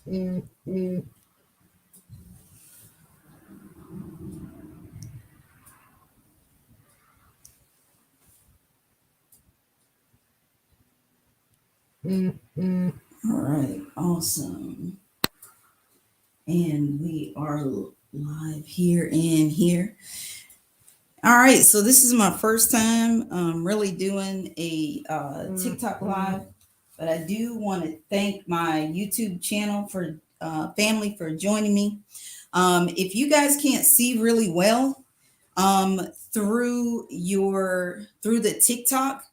All right, awesome. And we are live here and here. All right, so this is my first time really doing a TikTok live, but I do want to thank my YouTube channel for family for joining me. If you guys can't see really well through the TikTok,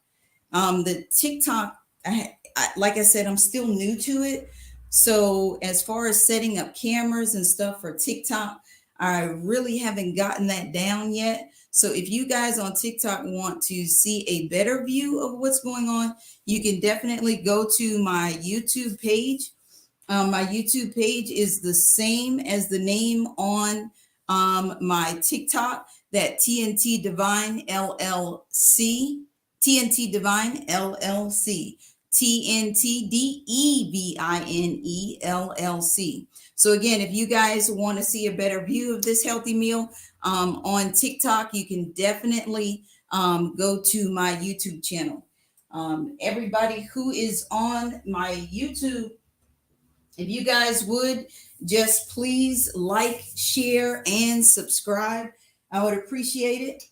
like I said, I'm still new to it. So as far as setting up cameras and stuff for TikTok, I really haven't gotten that down yet. So if you guys on TikTok want to see a better view of what's going on, you can definitely go to my YouTube page. My YouTube page is the same as the name on my TikTok, that TNT Divine LLC, TNT Divine LLC, TNTDEVINE LLC. So again, if you guys want to see a better view of this healthy meal on TikTok, you can definitely go to my YouTube channel. Everybody who is on my YouTube, if you guys would just please like, share, and subscribe, I would appreciate it.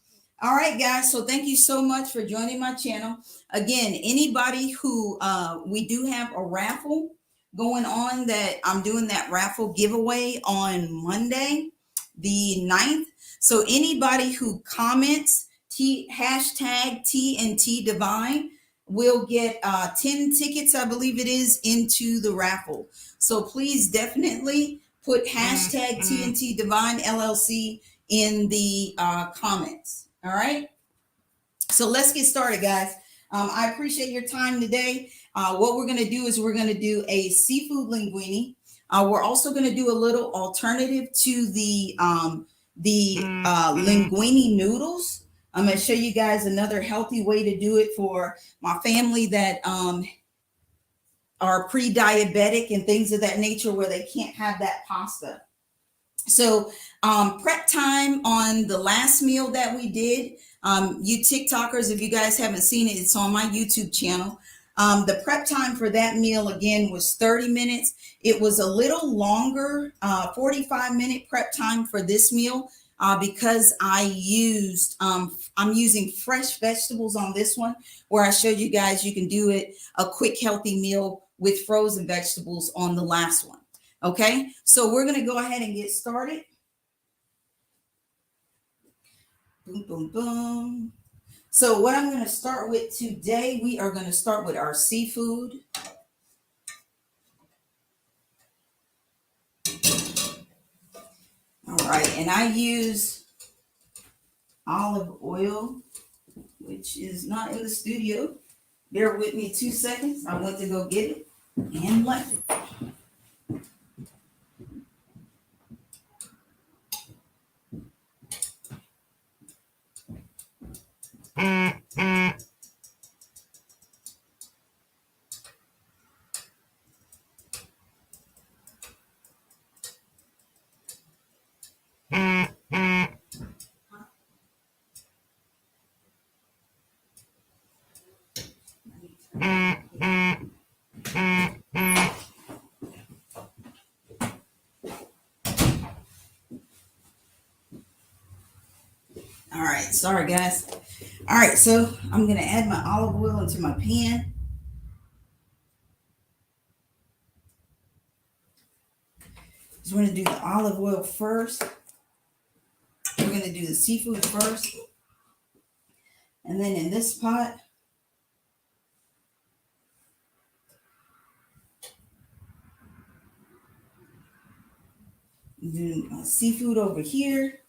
All right, guys. So thank you so much for joining my channel. Again, anybody who we do have a raffle going on, that I'm doing that raffle giveaway on Monday, the 9th. So anybody who comments hashtag TNT Divine will get 10 tickets, I believe it is, into the raffle. So please definitely put hashtag TNT Divine LLC in the comments. All right. So let's get started, guys. I appreciate your time today. What we're going to do is we're going to do a seafood linguine. We're also going to do a little alternative to the linguine noodles. I'm going to show you guys another healthy way to do it for my family that are pre-diabetic and things of that nature, where they can't have that pasta. So prep time on the last meal that we did, you TikTokers, if you guys haven't seen it, it's on my YouTube channel. The prep time for that meal again was 30 minutes. It was a little longer, 45-minute prep time for this meal because I'm using fresh vegetables on this one, where I showed you guys you can do it a quick healthy meal with frozen vegetables on the last one. Okay, so we're going to go ahead and get started. Boom, boom, boom. So what I'm going to start with today, we are going to start with our seafood. All right, and I use olive oil, which is not in the studio. Bear with me 2 seconds. I went to go get it and left it. All right, sorry guys. All right, so I'm going to add my olive oil into my pan. So we're going to do the olive oil first. We're going to do the seafood first. And then in this pot, do my seafood over here.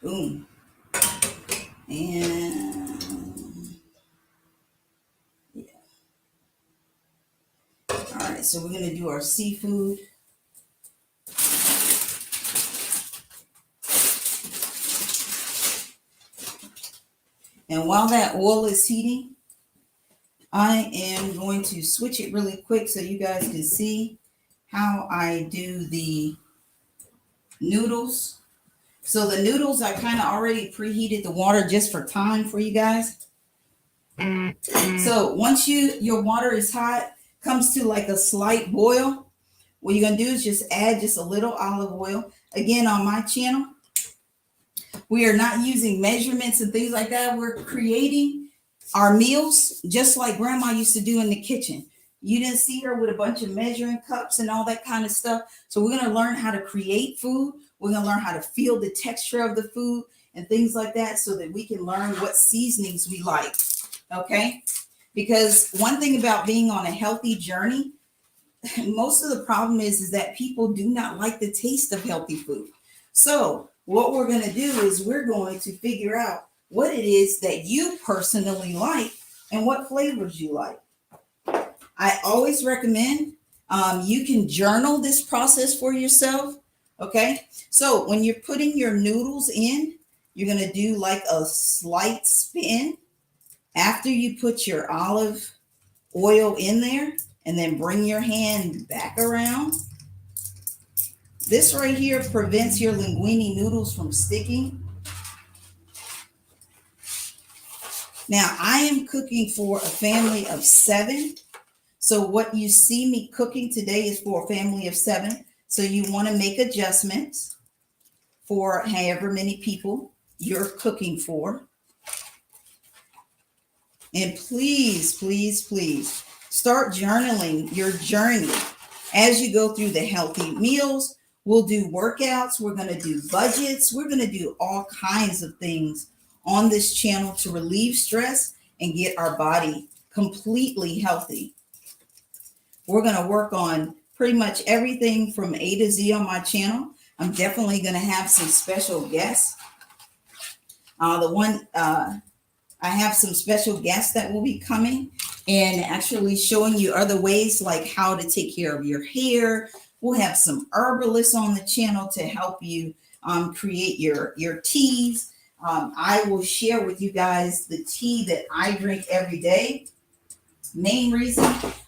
Boom. And yeah. All right, so we're going to do our seafood. And while that oil is heating, I am going to switch it really quick so you guys can see how I do the noodles. So the noodles, I kind of already preheated the water just for time for you guys. So once your water is hot, comes to like a slight boil, what you're going to do is just add just a little olive oil. Again, on my channel, we are not using measurements and things like that. We're creating our meals just like grandma used to do in the kitchen. You didn't see her with a bunch of measuring cups and all that kind of stuff. So we're going to learn how to create food. We're going to learn how to feel the texture of the food and things like that so that we can learn what seasonings we like. Okay? Because one thing about being on a healthy journey, most of the problem is that people do not like the taste of healthy food. So what we're going to do is we're going to figure out what it is that you personally like and what flavors you like. I always recommend you can journal this process for yourself. Okay. So when you're putting your noodles in, you're going to do like a slight spin after you put your olive oil in there, and then bring your hand back around. This right here prevents your linguine noodles from sticking. Now, I am cooking for a family of 7. So what you see me cooking today is for a family of 7. So you want to make adjustments for however many people you're cooking for. And please, please, please start journaling your journey as you go through the healthy meals. We'll do workouts. We're going to do budgets. We're going to do all kinds of things on this channel to relieve stress and get our body completely healthy. We're going to work on pretty much everything from A to Z on my channel. I'm definitely going to have some special guests. I have some special guests that will be coming and actually showing you other ways like how to take care of your hair. We'll have some herbalists on the channel to help you create your teas. I will share with you guys the tea that I drink every day. Main reason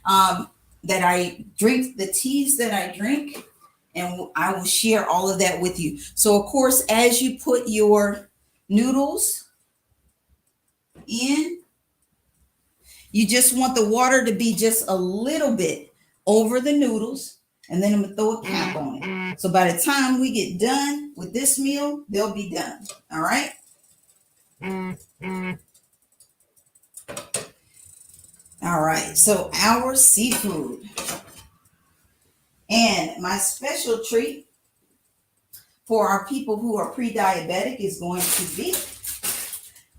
that I drink the teas that I drink, and I will share all of that with you. So of course, as you put your noodles in, you just want the water to be just a little bit over the noodles, and then I'm gonna throw a cap on it. So by the time we get done with this meal, they'll be done. All right. All right. So our seafood, and my special treat for our people who are pre-diabetic is going to be,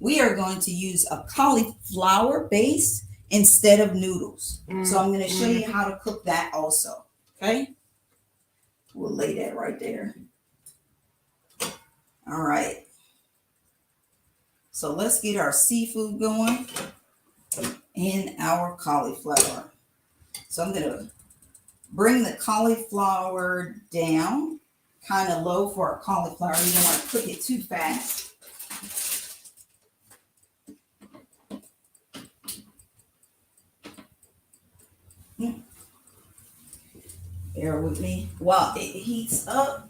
we are going to use a cauliflower base instead of noodles. So I'm going to show you how to cook that also. Okay. We'll lay that right there. All right. So let's get our seafood going and our cauliflower. So I'm going to bring the cauliflower down kind of low for our cauliflower. You don't want to cook it too fast. Bear with me while it heats up.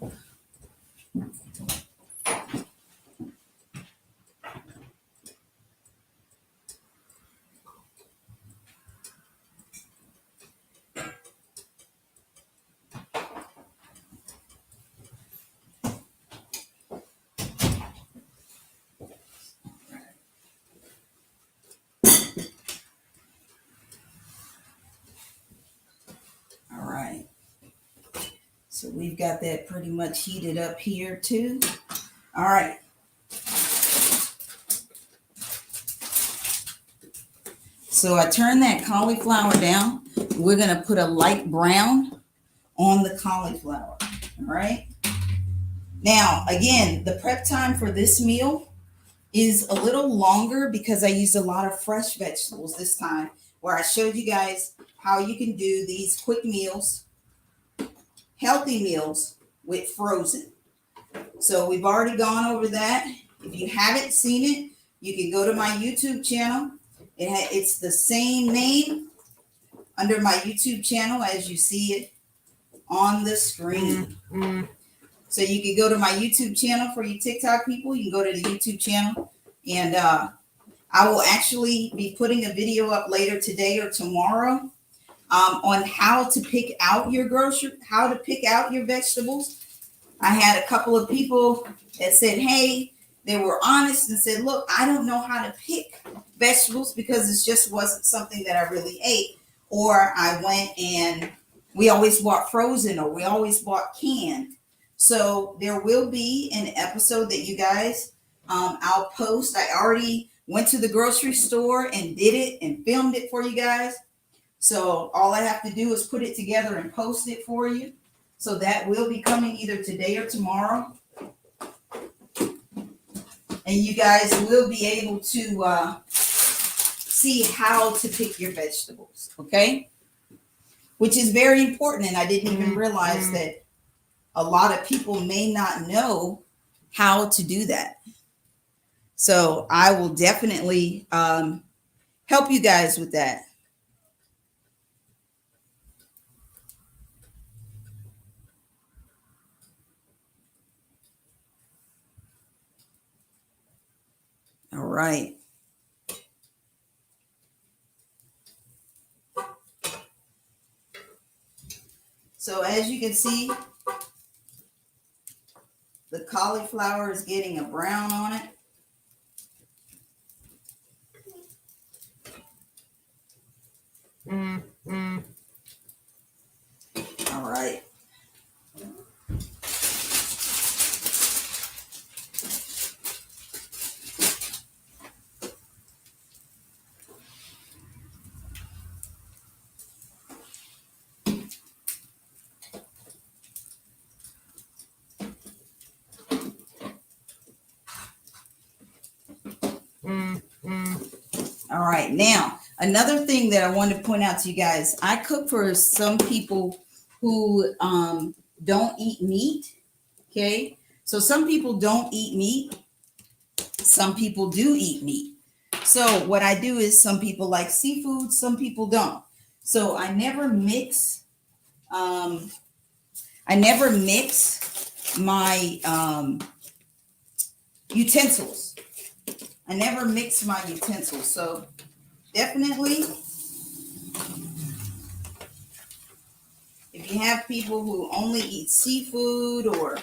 So we've got that pretty much heated up here too. All right. So I turn that cauliflower down. We're going to put a light brown on the cauliflower. All right. Now, again, the prep time for this meal is a little longer because I used a lot of fresh vegetables this time, where I showed you guys how you can do these quick meals, healthy meals with frozen. So we've already gone over that. If you haven't seen it, You can go to my YouTube channel. It's the same name under my YouTube channel as you see it on the screen. So you can go to my YouTube channel for you TikTok people. You can go to the YouTube channel, and I will actually be putting a video up later today or tomorrow on how to pick out your how to pick out your vegetables. I had a couple of people that said, hey, they were honest and said, look, I don't know how to pick vegetables because it just wasn't something that I really ate. Or I went and we always bought frozen, or we always bought canned. So there will be an episode that you guys, I'll post. I already went to the grocery store and did it and filmed it for you guys. So all I have to do is put it together and post it for you. So that will be coming either today or tomorrow. And you guys will be able to see how to pick your vegetables, okay? Which is very important, and I didn't even realize that a lot of people may not know how to do that. So I will definitely help you guys with that. All right. So as you can see, the cauliflower is getting a brown on it. All right. All right. Now, another thing that I want to point out to you guys, I cook for some people who don't eat meat. Okay. So some people don't eat meat. Some people do eat meat. So what I do is some people like seafood, some people don't. So I never mix my utensils. I never mix my utensils. So definitely, if you have people who only eat seafood or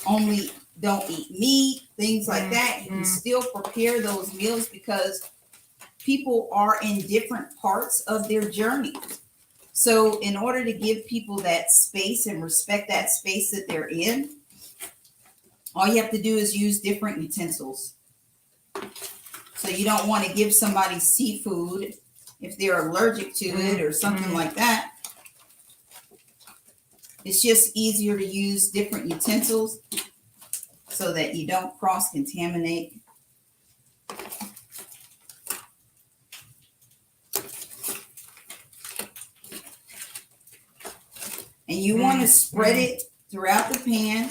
only don't eat meat, things like that, you can still prepare those meals because people are in different parts of their journey. So in order to give people that space and respect that space that they're in, all you have to do is use different utensils. So you don't want to give somebody seafood if they're allergic to it or something like that. It's just easier to use different utensils so that you don't cross-contaminate. And you want to spread it throughout the pan.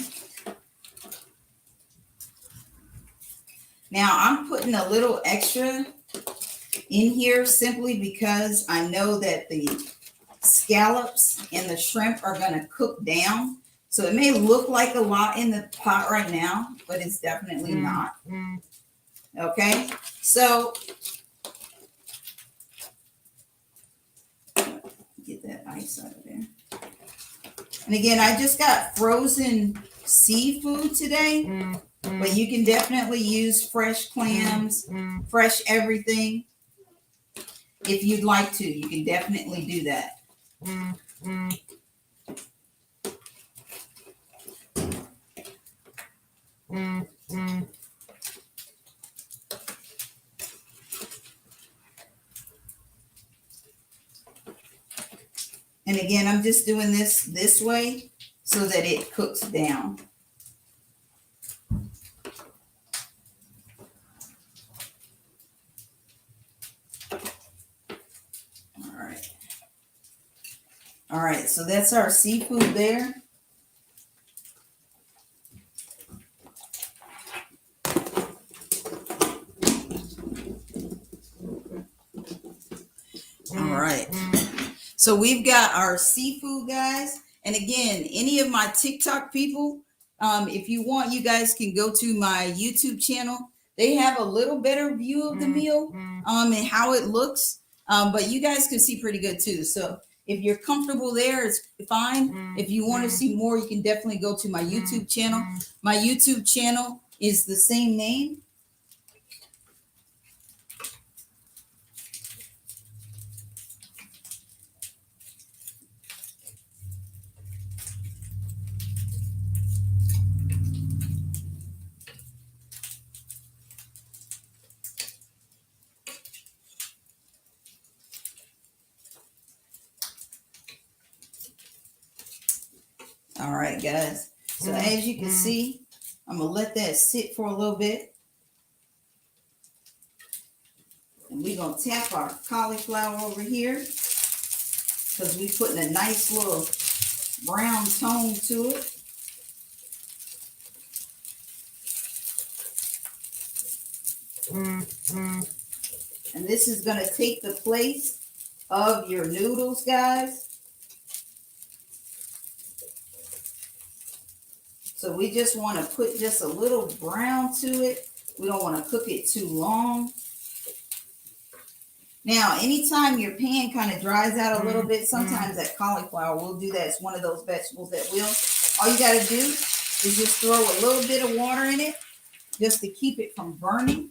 Now I'm putting a little extra in here simply because I know that the scallops and the shrimp are going to cook down. So it may look like a lot in the pot right now, but it's definitely not. Okay, so get that ice out of there. And again, I just got frozen seafood today, but you can definitely use fresh clams, fresh everything. If you'd like to, you can definitely do that. And again, I'm just doing this way so that it cooks down. All right, so that's our seafood there. All right. So we've got our seafood, guys. And again, any of my TikTok people, if you want, you guys can go to my YouTube channel. They have a little better view of the meal and how it looks. But you guys can see pretty good too. So if you're comfortable there, it's fine. If you want to see more, you can definitely go to my YouTube channel. My YouTube channel is the same name. All right, guys. So as you can see, I'm going to let that sit for a little bit. And we're going to tap our cauliflower over here because we're putting a nice little brown tone to it. And this is going to take the place of your noodles, guys. So we just want to put just a little brown to it. We don't want to cook it too long. Now, anytime your pan kind of dries out a little bit, sometimes that cauliflower will do that. It's one of those vegetables that will. All you got to do is just throw a little bit of water in it just to keep it from burning.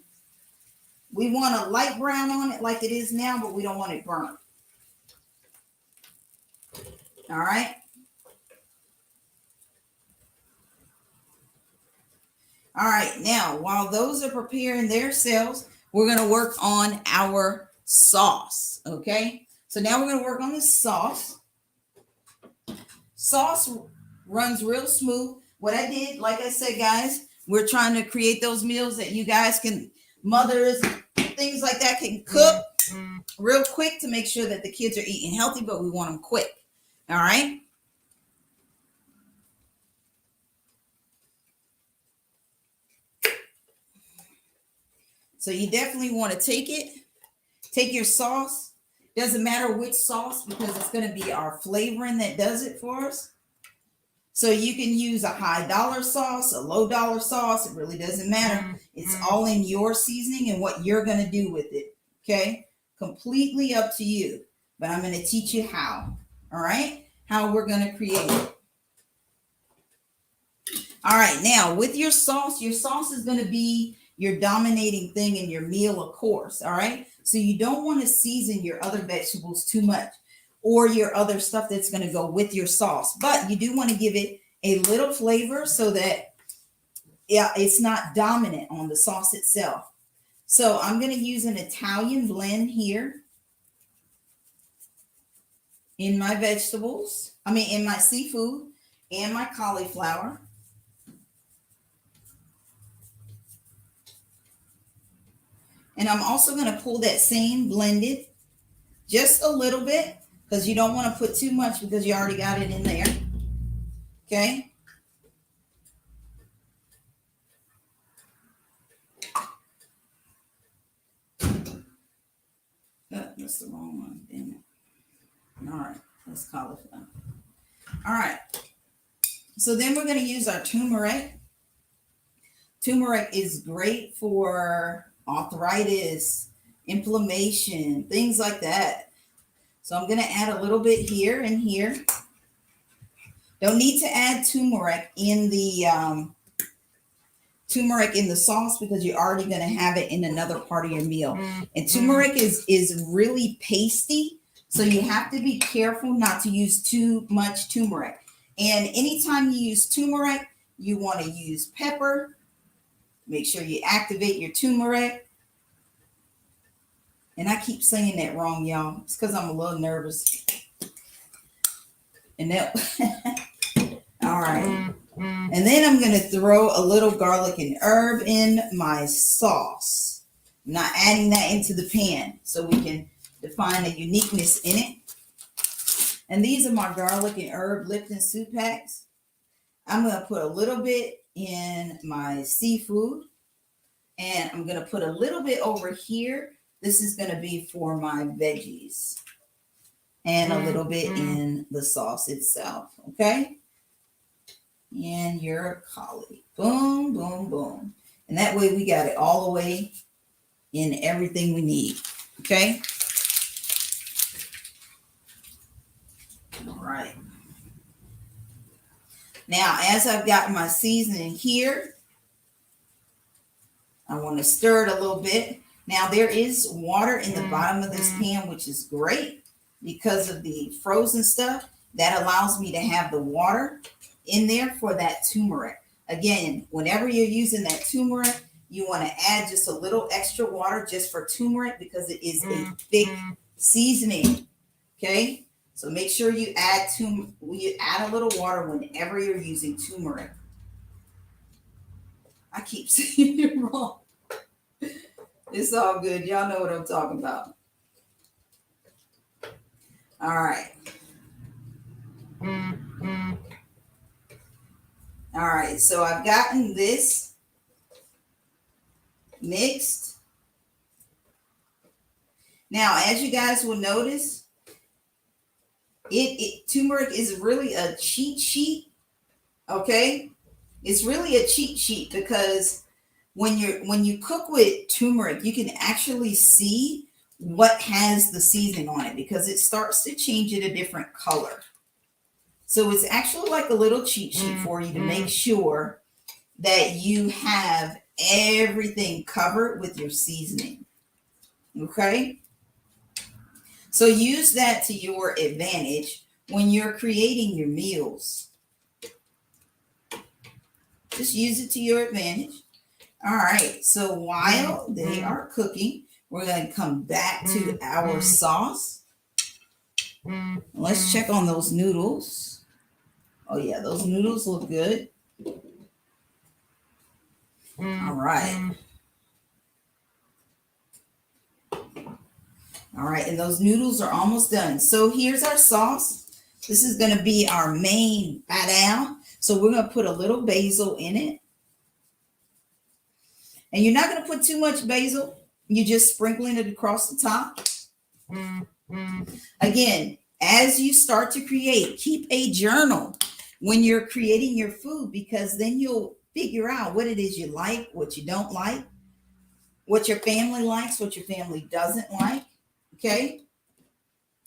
We want a light brown on it like it is now, but we don't want it burnt. All right. All right, now, while those are preparing themselves, we're going to work on our sauce, okay? So now we're going to work on the sauce. Sauce runs real smooth. What I did, like I said, guys, we're trying to create those meals that you guys can, mothers, things like that, can cook real quick to make sure that the kids are eating healthy, but we want them quick, all right? So you definitely want to take your sauce. Doesn't matter which sauce because it's going to be our flavoring that does it for us. So you can use a high dollar sauce, a low dollar sauce. It really doesn't matter. It's all in your seasoning and what you're going to do with it. Okay. Completely up to you. But I'm going to teach you how. All right. How we're going to create it. All right. Now with your sauce is going to be your dominating thing in your meal, of course. All right. So you don't want to season your other vegetables too much or your other stuff that's going to go with your sauce. But you do want to give it a little flavor so that it's not dominant on the sauce itself. So I'm going to use an Italian blend here in my vegetables. In my seafood and my cauliflower. And I'm also going to pull that same blended just a little bit because you don't want to put too much because you already got it in there. Okay. That's the wrong one. Damn it. All right. Let's cauliflower. All right. So then we're going to use our turmeric. Turmeric is great for arthritis, inflammation, things like that. So I'm going to add a little bit here and here. Don't need to add turmeric in the sauce because you're already going to have it in another part of your meal. And turmeric is really pasty, so you have to be careful not to use too much turmeric. And anytime you use turmeric, you want to use pepper. Make sure you activate your turmeric. And I keep saying that wrong, y'all. It's because I'm a little nervous. And that, all right. And then I'm going to throw a little garlic and herb in my sauce. I'm not adding that into the pan so we can define a uniqueness in it. And these are my garlic and herb Lipton soup packs. I'm going to put a little bit in my seafood. And I'm going to put a little bit over here. This is going to be for my veggies. and a little bit in the sauce itself. Okay. And your cauli. Boom, boom, boom. And that way we got it all the way in everything we need. Okay. All right. Now, as I've got my seasoning here, I want to stir it a little bit. Now, there is water in the bottom of this pan, which is great because of the frozen stuff. That allows me to have the water in there for that turmeric. Again, whenever you're using that turmeric, you want to add just a little extra water just for turmeric because it is a thick seasoning. Okay, so make sure you add a little water whenever you're using turmeric. I keep saying it wrong. It's all good. Y'all know what I'm talking about. All right. All right, so I've gotten this mixed. Now, as you guys will notice, turmeric is really a cheat sheet. Okay, it's really a cheat sheet because when you cook with turmeric, you can actually see what has the seasoning on it because it starts to change it a different color. So it's actually like a little cheat sheet for you to make sure that you have everything covered with your seasoning. Okay? So use that to your advantage when you're creating your meals. Just use it to your advantage. All right. So while they are cooking, we're going to come back to our sauce. Let's check on those noodles. Oh, yeah, those noodles look good. All right. All right, and those noodles are almost done. So here's our sauce. This is going to be our main badao. So we're going to put a little basil in it. And you're not going to put too much basil. You're just sprinkling it across the top. Again, as you start to create, keep a journal when you're creating your food because then you'll figure out what it is you like, what you don't like, what your family likes, what your family doesn't like. Okay?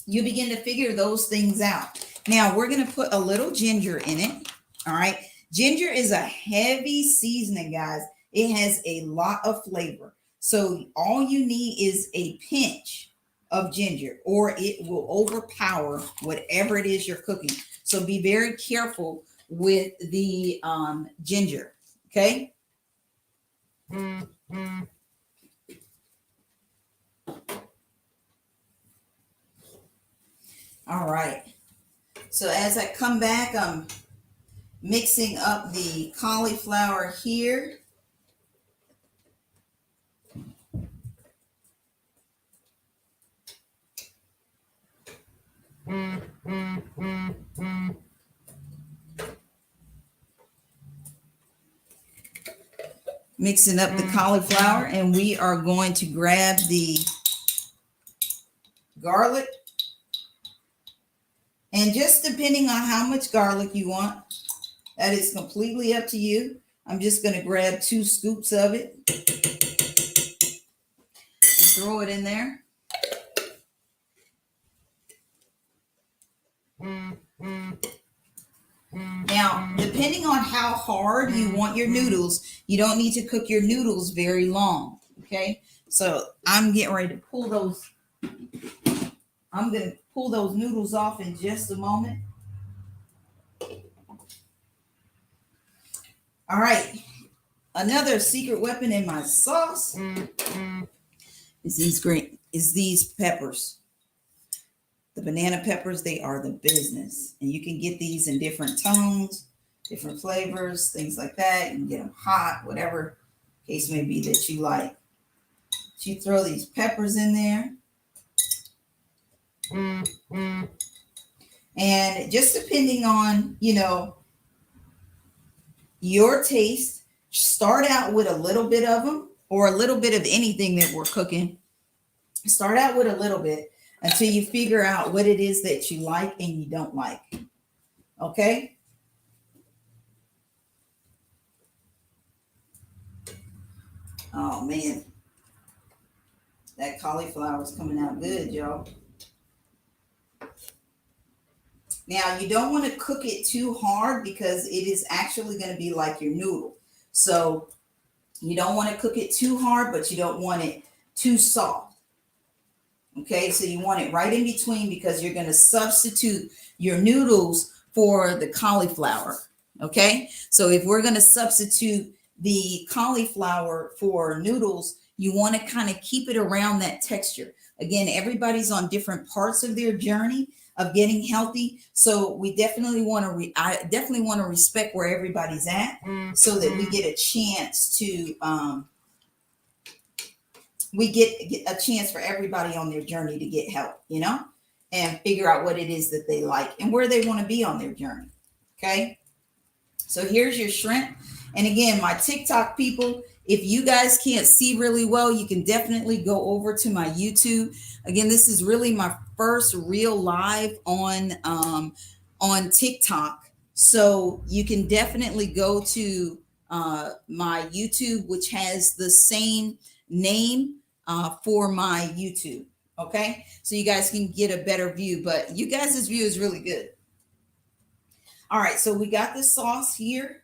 You begin to figure those things out. Now, we're going to put a little ginger in it. All right? Ginger is a heavy seasoning, guys. It has a lot of flavor. So all you need is a pinch of ginger or it will overpower whatever it is you're cooking. So be very careful with the ginger. Okay? All right. So as I come back, I'm mixing up the cauliflower here. Mixing up the cauliflower, and we are going to grab the garlic. And just depending on how much garlic you want, that is completely up to you. I'm just going to grab 2 scoops of it and throw it in there. Now, depending on how hard you want your noodles, you don't need to cook your noodles very long. Okay, so I'm getting ready to pull those. I'm going to pull those noodles off in just a moment. All right. Another secret weapon in my sauce is these peppers. The banana peppers, they are the business. And you can get these in different tones, different flavors, things like that. You can get them hot, whatever case may be that you like. So you throw these peppers in there. And just depending on, your taste, start out with a little bit of them or a little bit of anything that we're cooking. Start out with a little bit. until you figure out what it is that you like and you don't like. Okay? Oh man, that cauliflower is coming out good, y'all. Now, you don't want to cook it too hard because it is actually going to be like your noodle. So you don't want to cook it too hard, but you don't want it too soft. Okay, so you want it right in between because you're going to substitute your noodles for the cauliflower. Okay, so if we're going to substitute the cauliflower for noodles, you want to kind of keep it around that texture. Again, everybody's on different parts of their journey of getting healthy, so we definitely want to. I definitely want to respect where everybody's at, so that we get a chance to. We get a chance for everybody on their journey to get help, you know, and figure out what it is that they like and where they want to be on their journey. Okay. So here's your shrimp. And again, my TikTok people, if you guys can't see really well, you can definitely go over to my YouTube. Again, this is really my first real live on TikTok. So you can definitely go to my YouTube, which has the same name for my YouTube. Okay, so you guys can get a better view, but you guys' view is really good. All right, so we got the sauce here.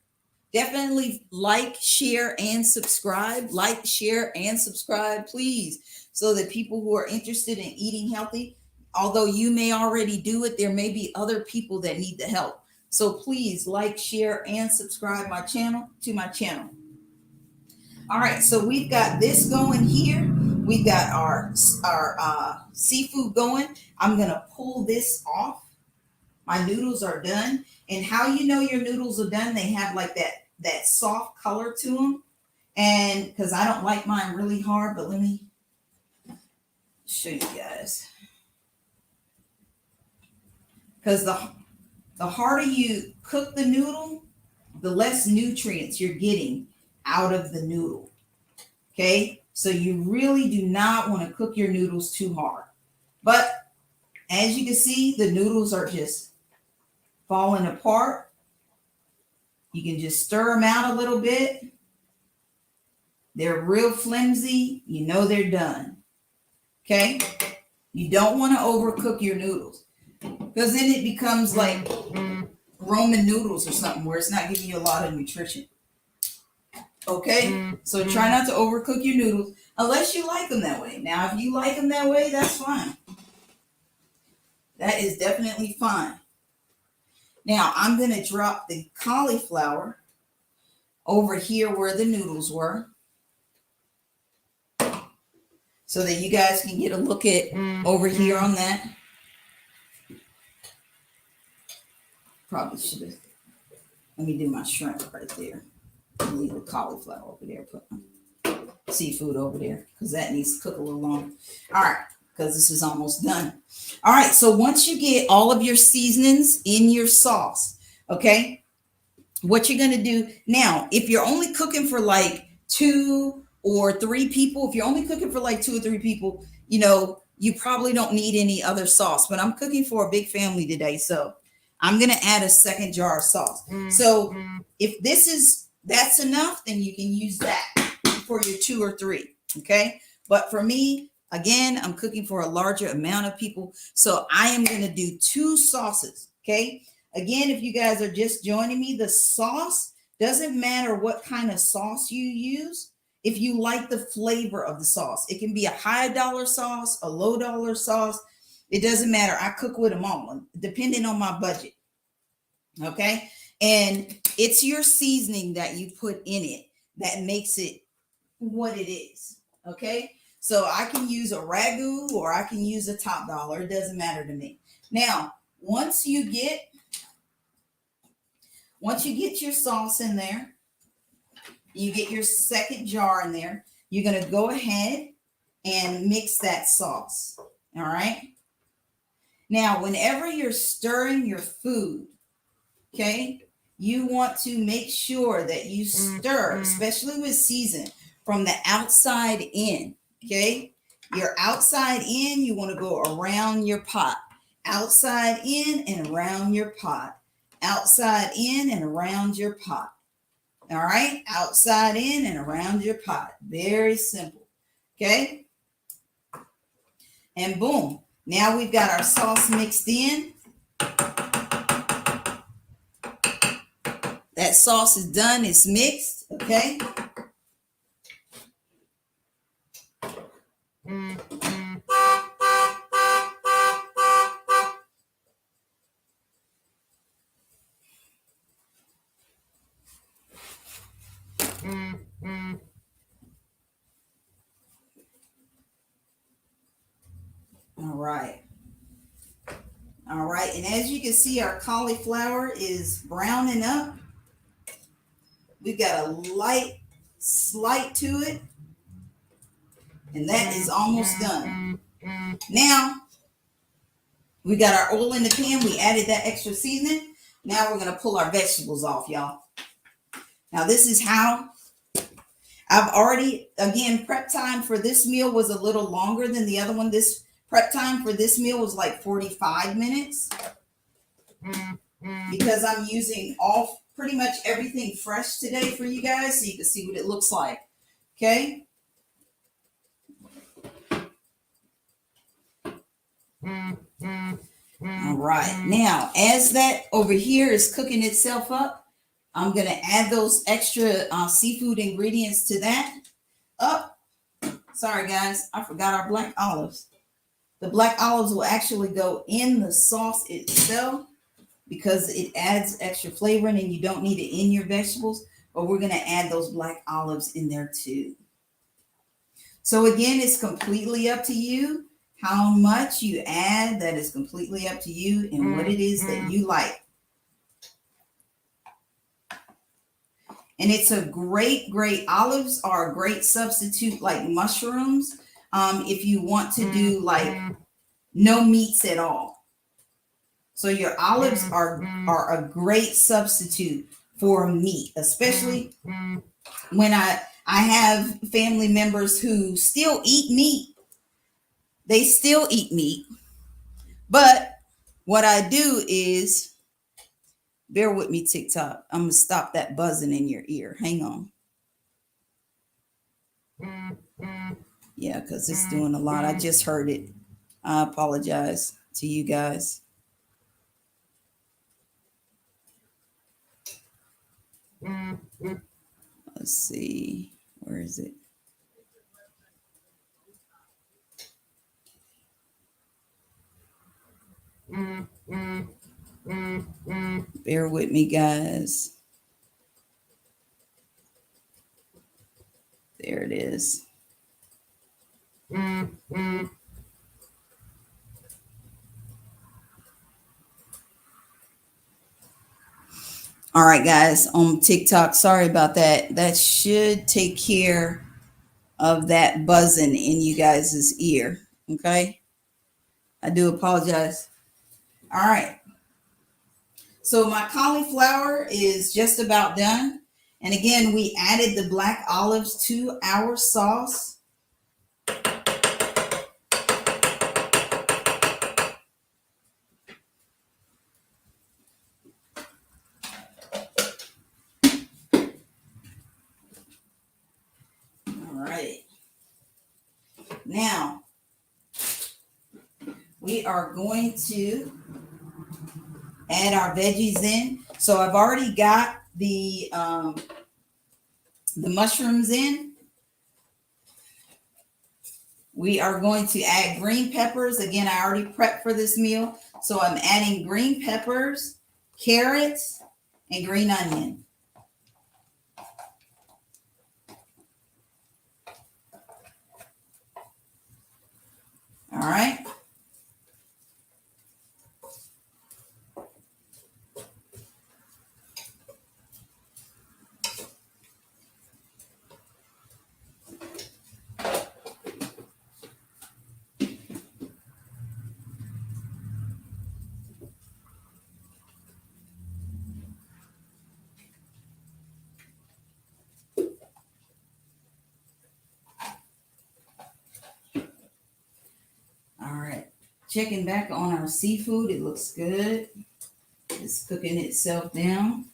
Definitely like, share, and subscribe. Like, share, and subscribe, please, so that people who are interested in eating healthy, although you may already do it, there may be other people that need the help. So please like, share, and subscribe to my channel. All right, so we've got this going here. We've got our seafood going. I'm gonna pull this off. My noodles are done. And how you know your noodles are done? They have like that soft color to them. And because I don't like mine really hard, but let me show you guys. Because the harder you cook the noodle, the less nutrients you're getting out of the noodle. Okay, so you really do not want to cook your noodles too hard. But as you can see, the noodles are just falling apart. You can just stir them out a little bit. They're real flimsy. You know they're done. Okay, you don't want to overcook your noodles because then it becomes like Roman noodles or something where it's not giving you a lot of nutrition. Okay, so try not to overcook your noodles unless you like them that way. Now, if you like them that way, that's fine. That is definitely fine. Now, I'm going to drop the cauliflower over here where the noodles were so that you guys can get a look at over here on that. Probably should have. Let me do my shrimp right there. Leave the cauliflower over there. Put my seafood over there because that needs to cook a little longer. All right, because this is almost done. All right, so once you get all of your seasonings in your sauce, okay, what you're going to do now, if you're only cooking for like 2 or 3 people, if you're only cooking for like 2 or 3 people, you know, you probably don't need any other sauce. But I'm cooking for a big family today, so I'm going to add a second jar of sauce. So if that's enough, then you can use that for your 2 or 3. Okay. But for me, again, I'm cooking for a larger amount of people. So I am going to do 2 sauces. Okay. Again, if you guys are just joining me, the sauce doesn't matter what kind of sauce you use. If you like the flavor of the sauce, it can be a high dollar sauce, a low dollar sauce. It doesn't matter. I cook with them all, depending on my budget. Okay. And it's your seasoning that you put in it that makes it what it is. Okay. So I can use a ragu or I can use a top dollar. It doesn't matter to me. Now, once you get your sauce in there, you get your second jar in there, you're going to go ahead and mix that sauce. All right. Now, whenever you're stirring your food, okay, you want to make sure that you stir, especially with season, from the outside in. Okay. Your outside in, you want to go around your pot. Outside in and around your pot. Outside in and around your pot. All right, outside in and around your pot. Very simple. Okay, and boom. Now we've got our sauce mixed in. That sauce is done. It's mixed. Okay. All right. All right, and as you can see, our cauliflower is browning up. We've got a light slight to it, and that is almost done. Now, we got our oil in the pan. We added that extra seasoning. Now we're going to pull our vegetables off, y'all. Now, this is how I've already, again, prep time for this meal was a little longer than the other one. This prep time for this meal was like 45 minutes because I'm using pretty much everything fresh today for you guys so you can see what it looks like. Okay. All right. Now, as that over here is cooking itself up, I'm going to add those extra seafood ingredients to that. Sorry, guys. I forgot our black olives. The black olives will actually go in the sauce itself because it adds extra flavor and you don't need it in your vegetables. But we're going to add those black olives in there too. So again, it's completely up to you. How much you add, that is completely up to you and what it is that you like. And it's a great olives are a great substitute like mushrooms. If you want to do like no meats at all. So your olives are a great substitute for meat, especially when I have family members who still eat meat. They still eat meat. But what I do is, bear with me, TikTok. I'm going to stop that buzzing in your ear. Hang on. Yeah, because it's doing a lot. I just heard it. I apologize to you guys. Let's see. Where is it? Bear with me, guys. There it is. All right, guys, on TikTok, sorry about that. That should take care of that buzzing in you guys' ear. Okay. I do apologize. All right. So my cauliflower is just about done. And again, we added the black olives to our sauce. All right. Now, we are going to add our veggies in. So I've already got the mushrooms in. We are going to add green peppers. Again, I already prepped for this meal. So I'm adding green peppers, carrots, and green onion. All right. Checking back on our seafood, it looks good. It's cooking itself down.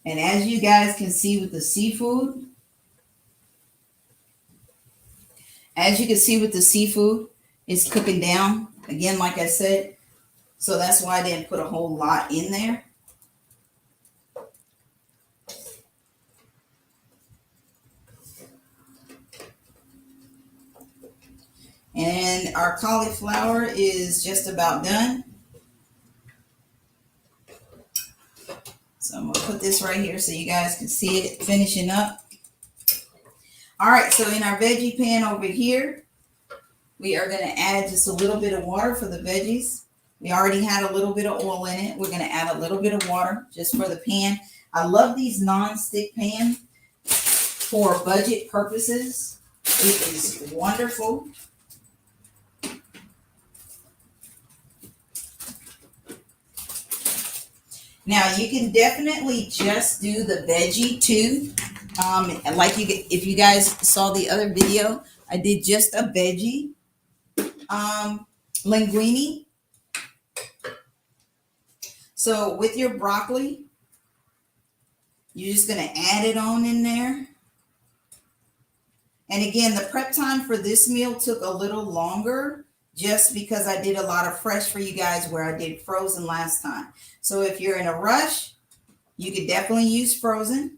And as you guys can see with the seafood, it's cooking down. Again, like I said, so that's why I didn't put a whole lot in there. And our cauliflower is just about done. So I'm going to put this right here so you guys can see it finishing up. All right, so in our veggie pan over here, we are going to add just a little bit of water for the veggies. We already had a little bit of oil in it. We're going to add a little bit of water just for the pan. I love these non-stick pans for budget purposes. It is wonderful. Now you can definitely just do the veggie too. Like if you guys saw the other video, I did just a veggie linguine. So with your broccoli, you're just going to add it on in there. And again, the prep time for this meal took a little longer just because I did a lot of fresh for you guys where I did frozen last time. So if you're in a rush, you could definitely use frozen.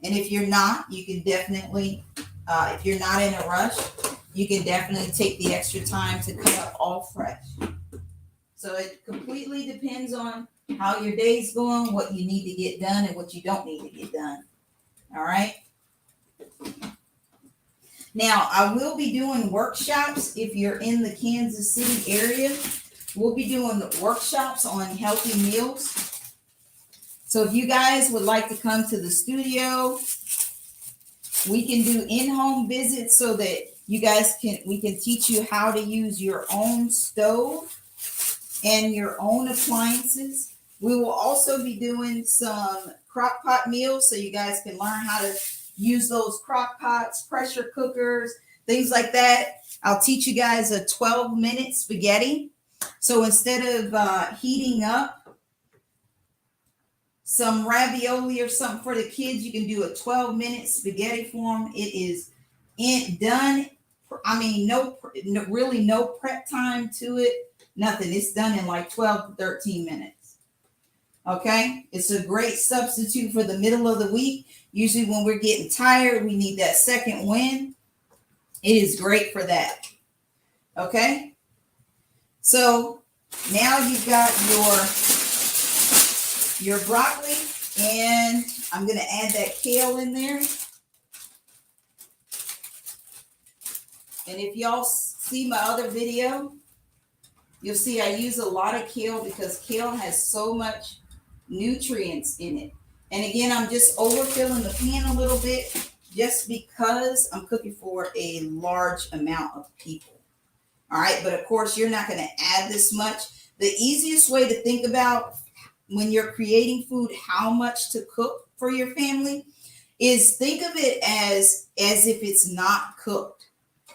And if you're not, you can definitely, if you're not in a rush, you can definitely take the extra time to cut up all fresh. So it completely depends on how your day's going, what you need to get done and what you don't need to get done. All right. Now, I will be doing workshops if you're in the Kansas City area. We'll be doing workshops on healthy meals. So if you guys would like to come to the studio, we can do in-home visits so that you guys we can teach you how to use your own stove and your own appliances. We will also be doing some crock pot meals so you guys can learn how to use those crock pots, pressure cookers, things like that. I'll teach you guys a 12-minute spaghetti. So instead of heating up some ravioli or something for the kids, you can do a 12-minute spaghetti for them. It is done. I mean, really no prep time to it. Nothing. It's done in like 12 to 13 minutes. Okay. It's a great substitute for the middle of the week. Usually when we're getting tired, we need that second wind. It is great for that. Okay. So now you've got your broccoli, and I'm going to add that kale in there. And if y'all see my other video, you'll see I use a lot of kale because kale has so much nutrients in it. And again, I'm just overfilling the pan a little bit just because I'm cooking for a large amount of people. All right, but of course, you're not going to add this much. The easiest way to think about when you're creating food, how much to cook for your family, is think of it as if it's not cooked.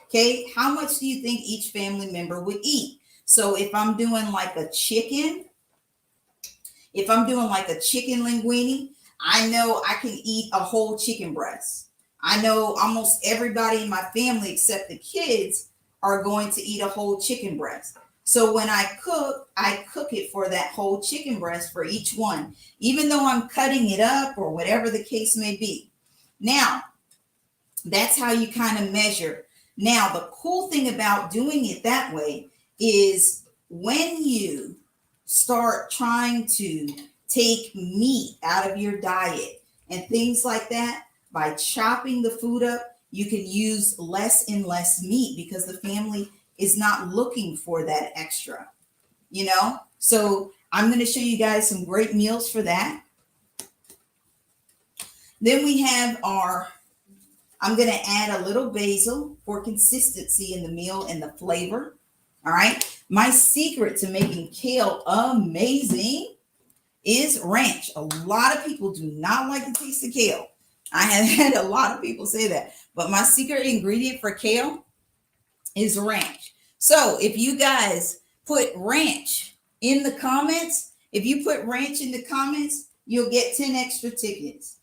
Okay, how much do you think each family member would eat? So if I'm doing like a chicken linguine, I know I can eat a whole chicken breast. I know almost everybody in my family except the kids are going to eat a whole chicken breast. So when I cook it for that whole chicken breast for each one, even though I'm cutting it up or whatever the case may be. Now, that's how you kind of measure. Now, the cool thing about doing it that way is when you start trying to take meat out of your diet and things like that, by chopping the food up, you can use less and less meat because the family is not looking for that extra, you know? So I'm going to show you guys some great meals for that. Then we have I'm going to add a little basil for consistency in the meal and the flavor. All right. My secret to making kale amazing is ranch. A lot of people do not like the taste of kale. I have had a lot of people say that. But my secret ingredient for kale is ranch. So if you guys put ranch in the comments, if you put ranch in the comments, you'll get 10 extra tickets.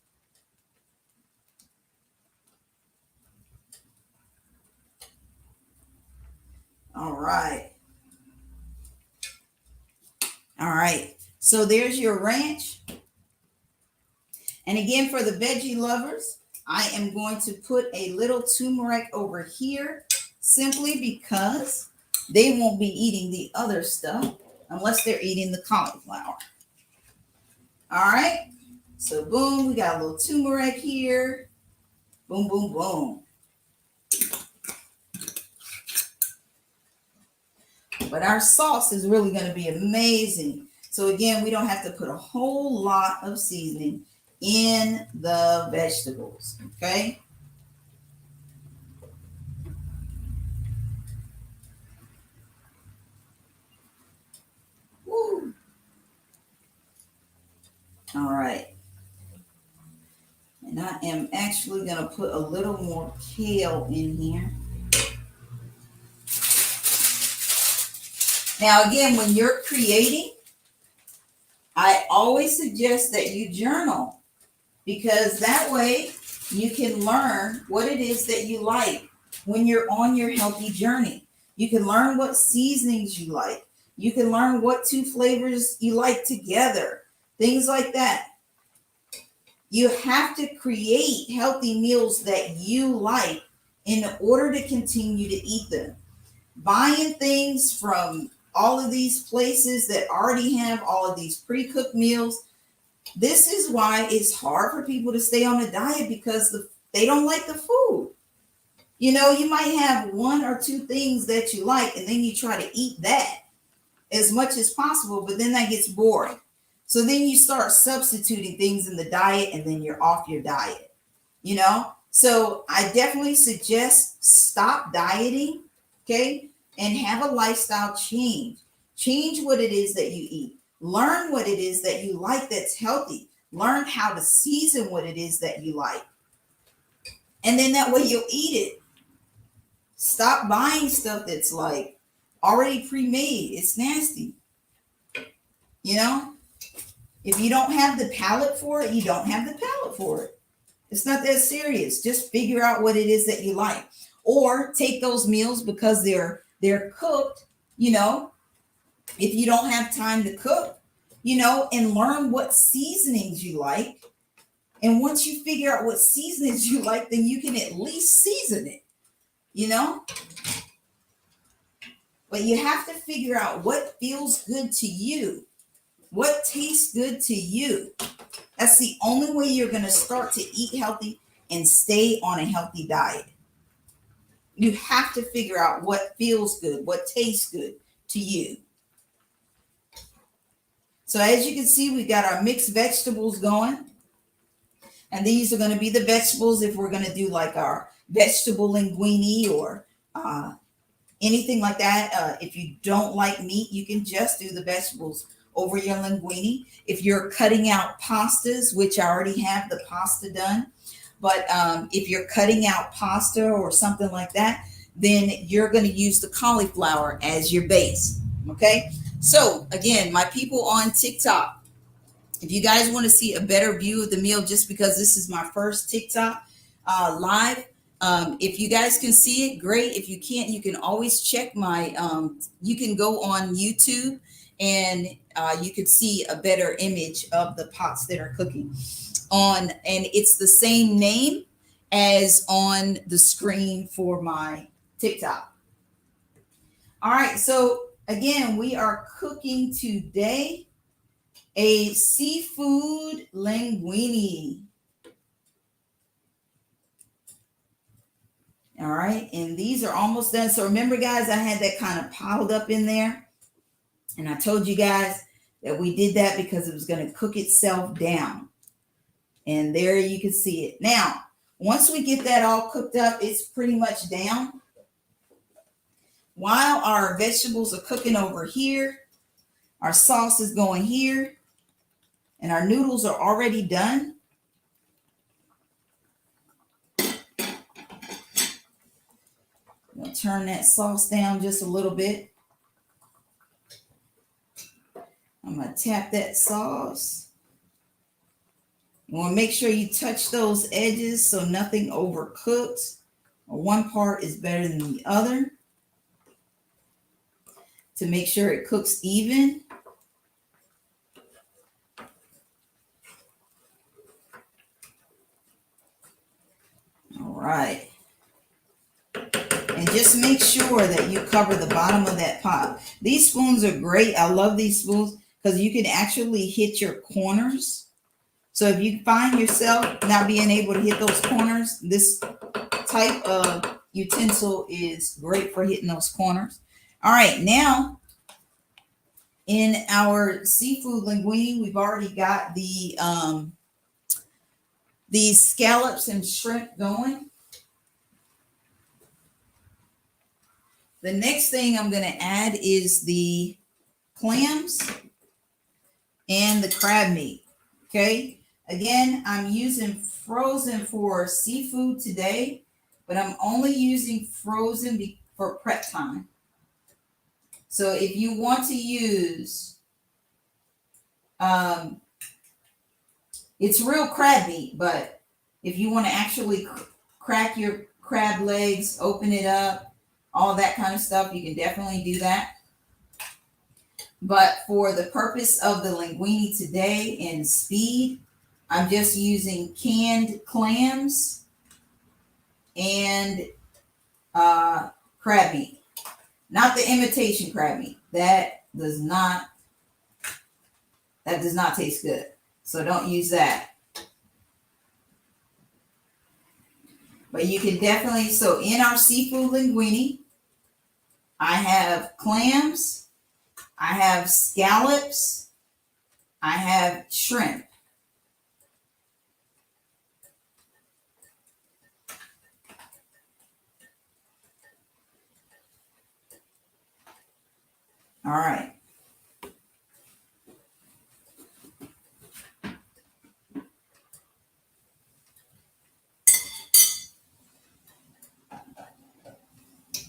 All right. All right. So there's your ranch. And again, for the veggie lovers, I am going to put a little turmeric over here simply because they won't be eating the other stuff unless they're eating the cauliflower. All right. So boom, we got a little turmeric here. Boom, boom, boom. But our sauce is really going to be amazing. So again, we don't have to put a whole lot of seasoning in the vegetables, okay? Woo. All right. And I am actually going to put a little more kale in here. Now, again, when you're creating, I always suggest that you journal, because that way you can learn what it is that you like when you're on your healthy journey. You can learn what seasonings you like. You can learn what two flavors you like together, things like that. You have to create healthy meals that you like in order to continue to eat them. Buying things from all of these places that already have all of these pre-cooked meals, this is why it's hard for people to stay on a diet, because they don't like the food. You know, you might have one or two things that you like, and then you try to eat that as much as possible, but then that gets boring. So then you start substituting things in the diet, and then you're off your diet, you know? So I definitely suggest stop dieting, okay? And have a lifestyle change. Change what it is that you eat. Learn what it is that you like that's healthy. Learn how to season what it is that you like. And then that way you'll eat it. Stop buying stuff that's like already pre-made. It's nasty. You know? If you don't have the palate for it, you don't have the palate for it. It's not that serious. Just figure out what it is that you like. Or take those meals because they're cooked, you know, if you don't have time to cook, you know, and learn what seasonings you like. And once you figure out what seasonings you like, then you can at least season it, you know. But you have to figure out what feels good to you, what tastes good to you. That's the only way you're going to start to eat healthy and stay on a healthy diet. You have to figure out what feels good, what tastes good to you. So as you can see, we got our mixed vegetables going. And these are going to be the vegetables if we're going to do like our vegetable linguine or anything like that. If you don't like meat, you can just do the vegetables over your linguine. If you're cutting out pastas, which I already have the pasta done, but if you're cutting out pasta or something like that, then you're going to use the cauliflower as your base. Okay. So again, my people on TikTok, if you guys want to see a better view of the meal, just because this is my first TikTok live, if you guys can see it, great. If you can't, you can always check my, you can go on YouTube and you can see a better image of the pots that are cooking on, and it's the same name as on the screen for my TikTok. All right, so again, we are cooking today a seafood linguine. All right, and these are almost done. So remember, guys, I had that kind of piled up in there, and I told you guys that we did that because it was going to cook itself down. And there you can see it. Now, once we get that all cooked up, it's pretty much down. While our vegetables are cooking over here, our sauce is going here. And our noodles are already done. We'll turn that sauce down just a little bit. I'm going to tap that sauce. You want to make sure you touch those edges so nothing overcooks, or one part is better than the other, to make sure it cooks even. All right. And just make sure that you cover the bottom of that pot. These spoons are great. I love these spoons because you can actually hit your corners. So if you find yourself not being able to hit those corners, this type of utensil is great for hitting those corners. All right, now in our seafood linguine, we've already got the scallops and shrimp going. The next thing I'm going to add is the clams and the crab meat. Okay. Again, I'm using frozen for seafood today, but I'm only using frozen for prep time. So if you want to use, it's real crab meat, but if you want to actually crack your crab legs, open it up, all that kind of stuff, you can definitely do that. But for the purpose of the linguine today and speed, I'm just using canned clams and crab meat. Not the imitation crab meat. That does not taste good. So don't use that. But you can definitely, so in our seafood linguine, I have clams, I have scallops, I have shrimp. All right.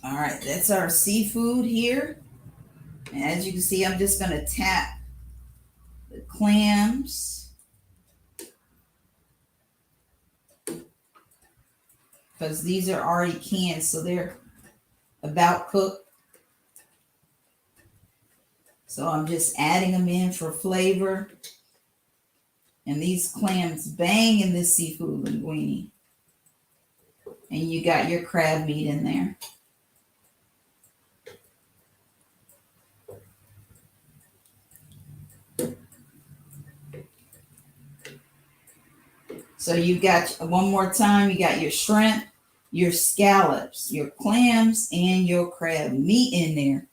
All right, that's our seafood here. And as you can see, I'm just going to tap the clams because these are already canned, so they're about cooked. So I'm just adding them in for flavor. And these clams bang in this seafood linguine. And you got your crab meat in there. So you got, one more time, you got your shrimp, your scallops, your clams, and your crab meat in there.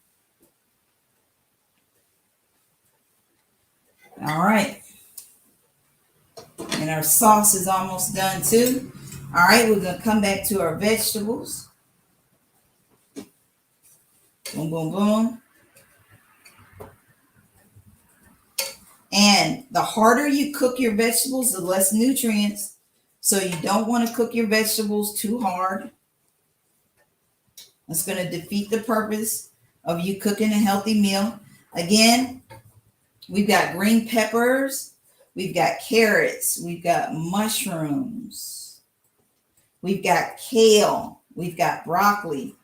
All right. And our sauce is almost done too. All right, we're going to come back to our vegetables. Boom, boom, boom. And the harder you cook your vegetables, the less nutrients. So you don't want to cook your vegetables too hard. That's going to defeat the purpose of you cooking a healthy meal. Again, we've got green peppers, we've got carrots, we've got mushrooms, we've got kale, we've got broccoli.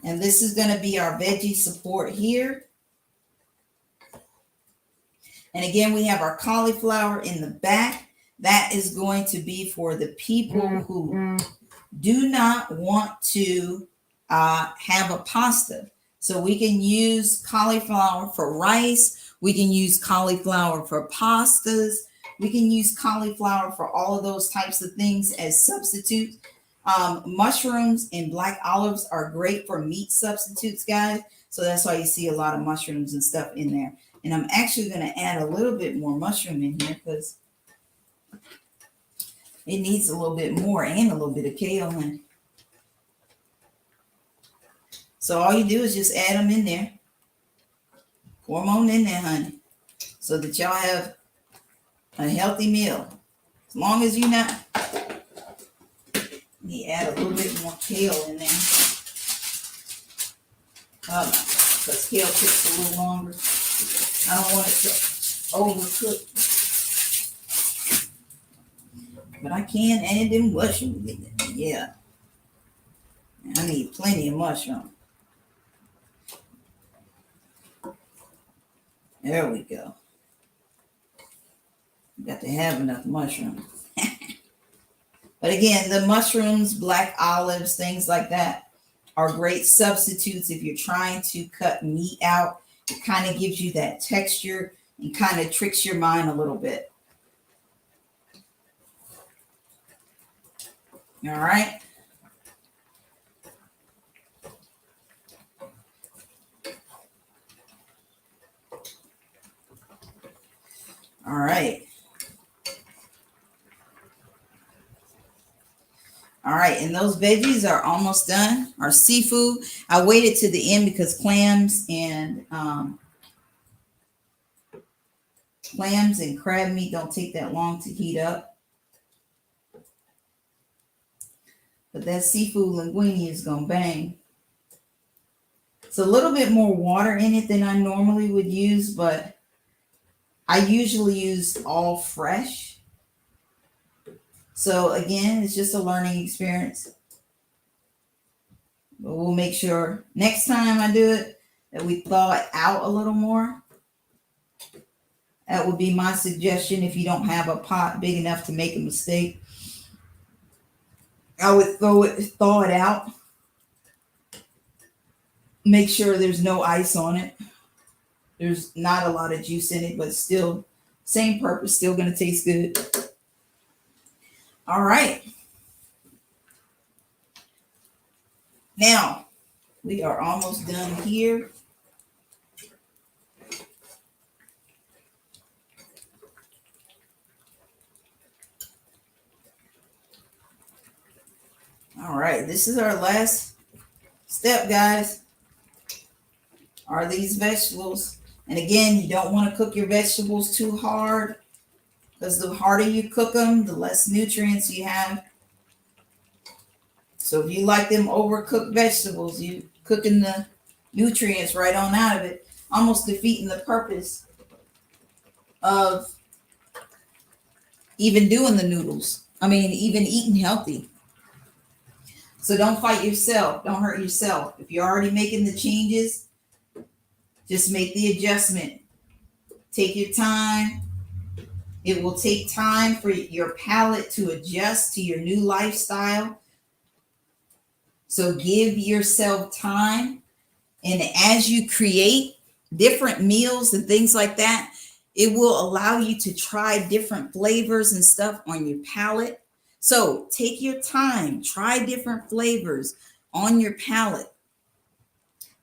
And this is going to be our veggie support here. And again, we have our cauliflower in the back. That is going to be for the people who do not want to have a pasta. So we can use cauliflower for rice. We can use cauliflower for pastas. We can use cauliflower for all of those types of things as substitutes. Mushrooms and black olives are great for meat substitutes, guys. So that's why you see a lot of mushrooms and stuff in there. And I'm actually going to add a little bit more mushroom in here because it needs a little bit more and a little bit of kale in. So all you do is just add them in there. Pour them on in there, honey, so that y'all have a healthy meal. As long as you not, me add a little bit more kale in there. Because kale cooks a little longer. I don't want it to overcook. But I can add them mushrooms in there. Yeah. I need plenty of mushroom. There we go. Got to have enough mushroom. But again, the mushrooms, black olives, things like that are great substitutes if you're trying to cut meat out. It kind of gives you that texture and kind of tricks your mind a little bit. All right. All right. All right, and those veggies are almost done. Our seafood, I waited to the end because clams and crab meat don't take that long to heat up. But that seafood linguine is gonna bang. It's a little bit more water in it than I normally would use, but I usually use all fresh. So again, it's just a learning experience. But we'll make sure next time I do it that we thaw it out a little more. That would be my suggestion if you don't have a pot big enough to make a mistake. I would thaw it out. Make sure there's no ice on it. There's not a lot of juice in it, but still, same purpose, still going to taste good. All right. Now, we are almost done here. All right, this is our last step, guys, are these vegetables. And again, you don't want to cook your vegetables too hard, because the harder you cook them, the less nutrients you have. So if you like them overcooked vegetables, you cooking the nutrients right on out of it, almost defeating the purpose of even doing the noodles. I mean, even eating healthy. So don't fight yourself. Don't hurt yourself. If you're already making the changes, just make the adjustment. Take your time. It will take time for your palate to adjust to your new lifestyle. So give yourself time. And as you create different meals and things like that, it will allow you to try different flavors and stuff on your palate. So take your time, try different flavors on your palate.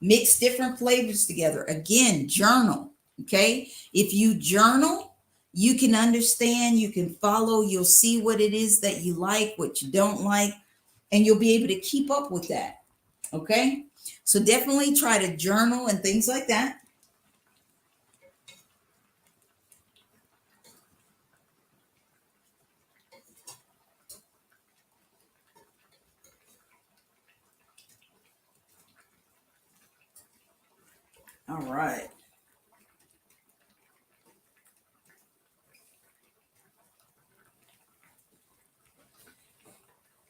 Mix different flavors together. Again, journal, okay? If you journal, you can understand, you can follow, you'll see what it is that you like, what you don't like, and you'll be able to keep up with that, okay? So definitely try to journal and things like that. All right.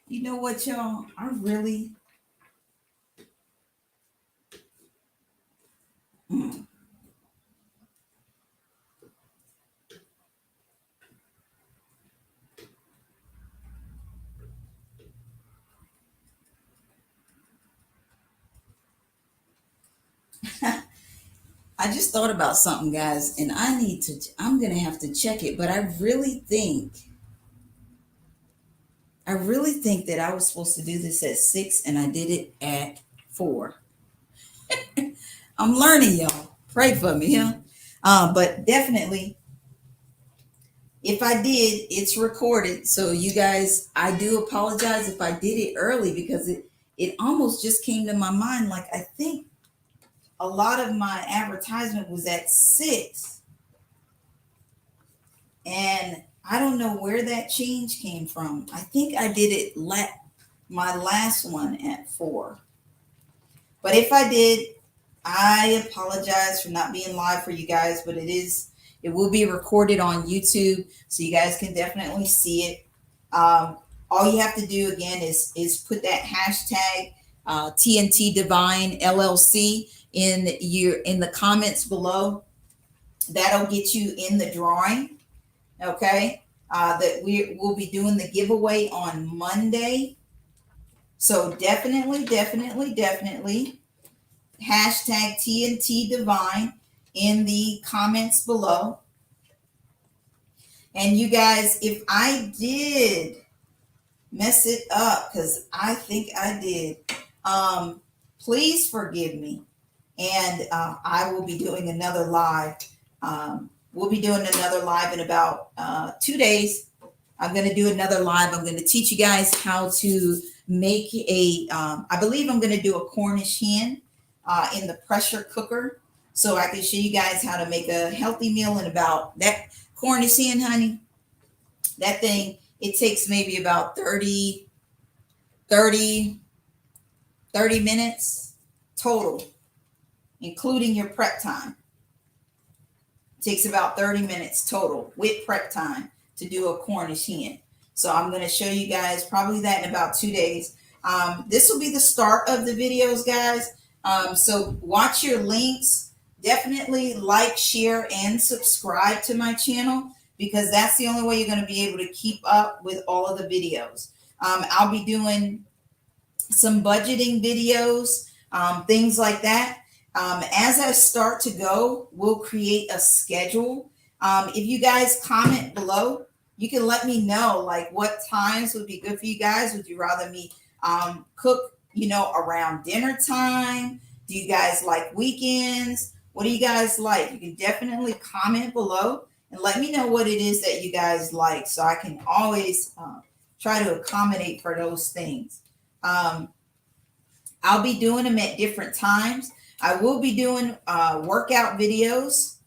You know what, y'all? I really... I just thought about something, guys, and I'm going to have to check it, but I really think that I was supposed to do this at 6 and I did it at 4. I'm learning, y'all. Pray for me, huh? But definitely, if I did, it's recorded. So you guys, I do apologize if I did it early, because it almost just came to my mind. Like, I think a lot of my advertisement was at 6. And I don't know where that change came from. I think I did it my last one at 4. But if I did, I apologize for not being live for you guys, but it will be recorded on YouTube, so you guys can definitely see it. All you have to do again is put that hashtag Tntdevinellc in the comments below. That'll get you in the drawing. Okay, that we will be doing the giveaway on Monday. So definitely hashtag TNTDivine in the comments below. And you guys, if I did mess it up, because I think I did, please forgive me. And I will be doing another live. We'll be doing another live in about 2 days. I'm going to do another live. I'm going to teach you guys how to make I believe I'm going to do a Cornish hen in the pressure cooker, so I can show you guys how to make a healthy meal in about that Cornish hen, honey. That thing, it takes maybe about 30 minutes total, including your prep time. It takes about 30 minutes total with prep time to do a Cornish hen. So I'm going to show you guys probably that in about 2 days. This will be the start of the videos, guys. So watch your links. Definitely like, share, and subscribe to my channel, because that's the only way you're going to be able to keep up with all of the videos. I'll be doing some budgeting videos, things like that. As I start to go, we'll create a schedule. If you guys comment below, you can let me know like what times would be good for you guys. Would you rather me cook, around dinner time? Do you guys like weekends? What do you guys like? You can definitely comment below and let me know what it is that you guys like, so I can always try to accommodate for those things. I'll be doing them at different times. I will be doing workout videos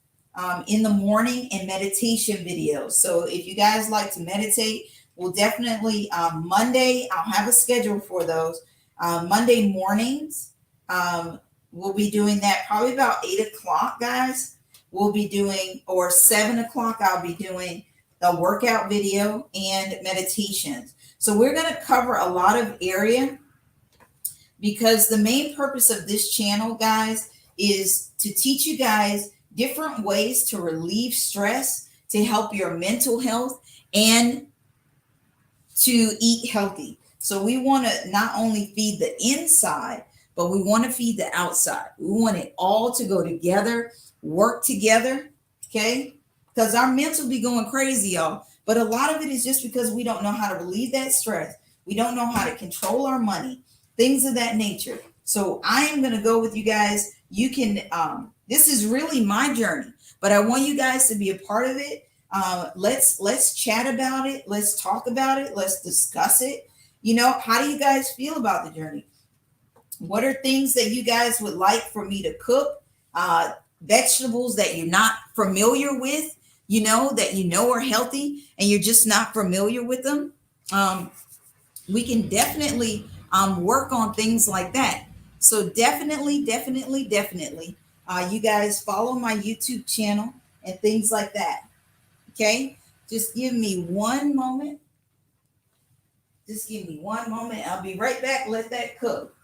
in the morning and meditation videos. So if you guys like to meditate, we'll definitely Monday, I'll have a schedule for those. Monday mornings, we'll be doing that probably about 8 o'clock, guys. We'll be doing, or 7 o'clock, I'll be doing a workout video and meditations. So we're going to cover a lot of area, because the main purpose of this channel, guys, is to teach you guys different ways to relieve stress, to help your mental health, and to eat healthy. So we want to not only feed the inside, but we want to feed the outside. We want it all to go together, work together, okay? Because our mental be going crazy, y'all. But a lot of it is just because we don't know how to relieve that stress. We don't know how to control our money, things of that nature. So I am going to go with you guys. You can, this is really my journey, but I want you guys to be a part of it. Let's chat about it. Let's talk about it. Let's discuss it. How do you guys feel about the journey? What are things that you guys would like for me to cook? Vegetables that you're not familiar with, that are healthy and you're just not familiar with them. We can definitely work on things like that. So definitely, you guys follow my YouTube channel and things like that. Okay, just give me one moment. I'll be right back. Let that cook.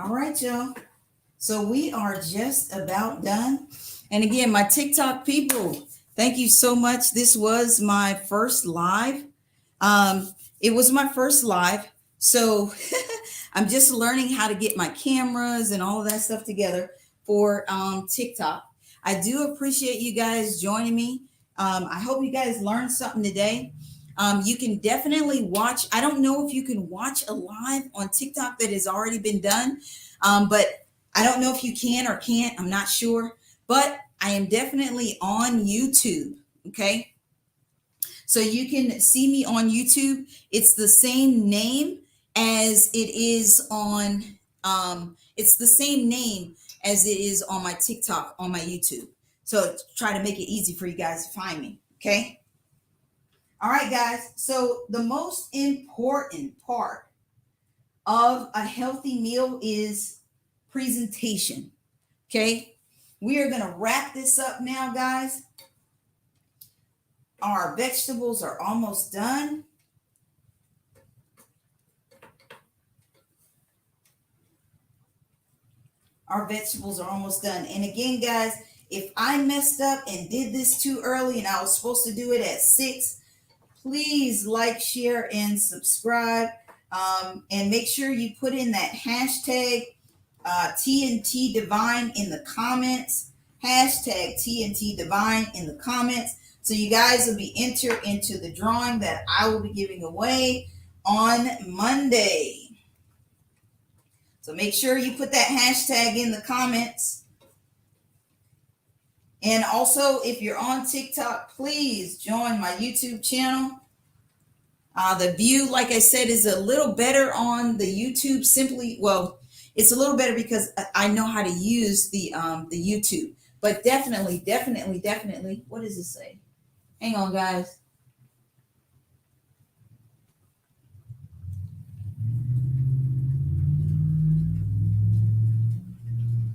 All right, y'all. So we are just about done. And again, my TikTok people, thank you so much. This was my first live. It was my first live. So I'm just learning how to get my cameras and all of that stuff together for TikTok. I do appreciate you guys joining me. I hope you guys learned something today. You can definitely watch. I don't know if you can watch a live on TikTok that has already been done, but I don't know if you can or can't. I'm not sure. But I am definitely on YouTube. Okay. So you can see me on YouTube. It's the same name as it is on, it's the same name as it is on my TikTok, on my YouTube. So try to make it easy for you guys to find me. Okay. All right, guys. So the most important part of a healthy meal is presentation. Okay. We are going to wrap this up now, guys. Our vegetables are almost done. Our vegetables are almost done. And again, guys, if I messed up and did this too early and I was supposed to do it at 6, please like, share, and subscribe. And make sure you put in that hashtag Tntdivine in the comments. Hashtag Tntdivine in the comments. So you guys will be entered into the drawing that I will be giving away on Monday. So make sure you put that hashtag in the comments. And also, if you're on TikTok, please join my YouTube channel. The view, like I said, is a little better on the YouTube. It's a little better because I know how to use the YouTube. But definitely, what does it say? Hang on, guys.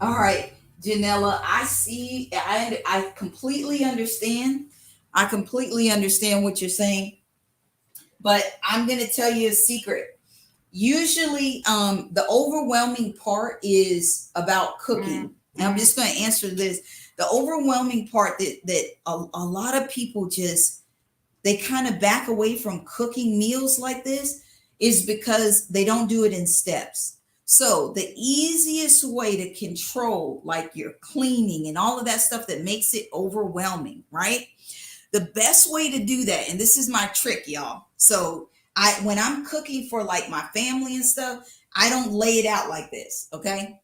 All right, Janella, I see. I completely understand. I completely understand what you're saying. But I'm going to tell you a secret. Usually, the overwhelming part is about cooking. And I'm just going to answer this. The overwhelming part that a lot of people they kind of back away from cooking meals like this is because they don't do it in steps. So the easiest way to control like your cleaning and all of that stuff that makes it overwhelming, right? The best way to do that, and this is my trick, y'all. So when I'm cooking for like my family and stuff, I don't lay it out like this, okay?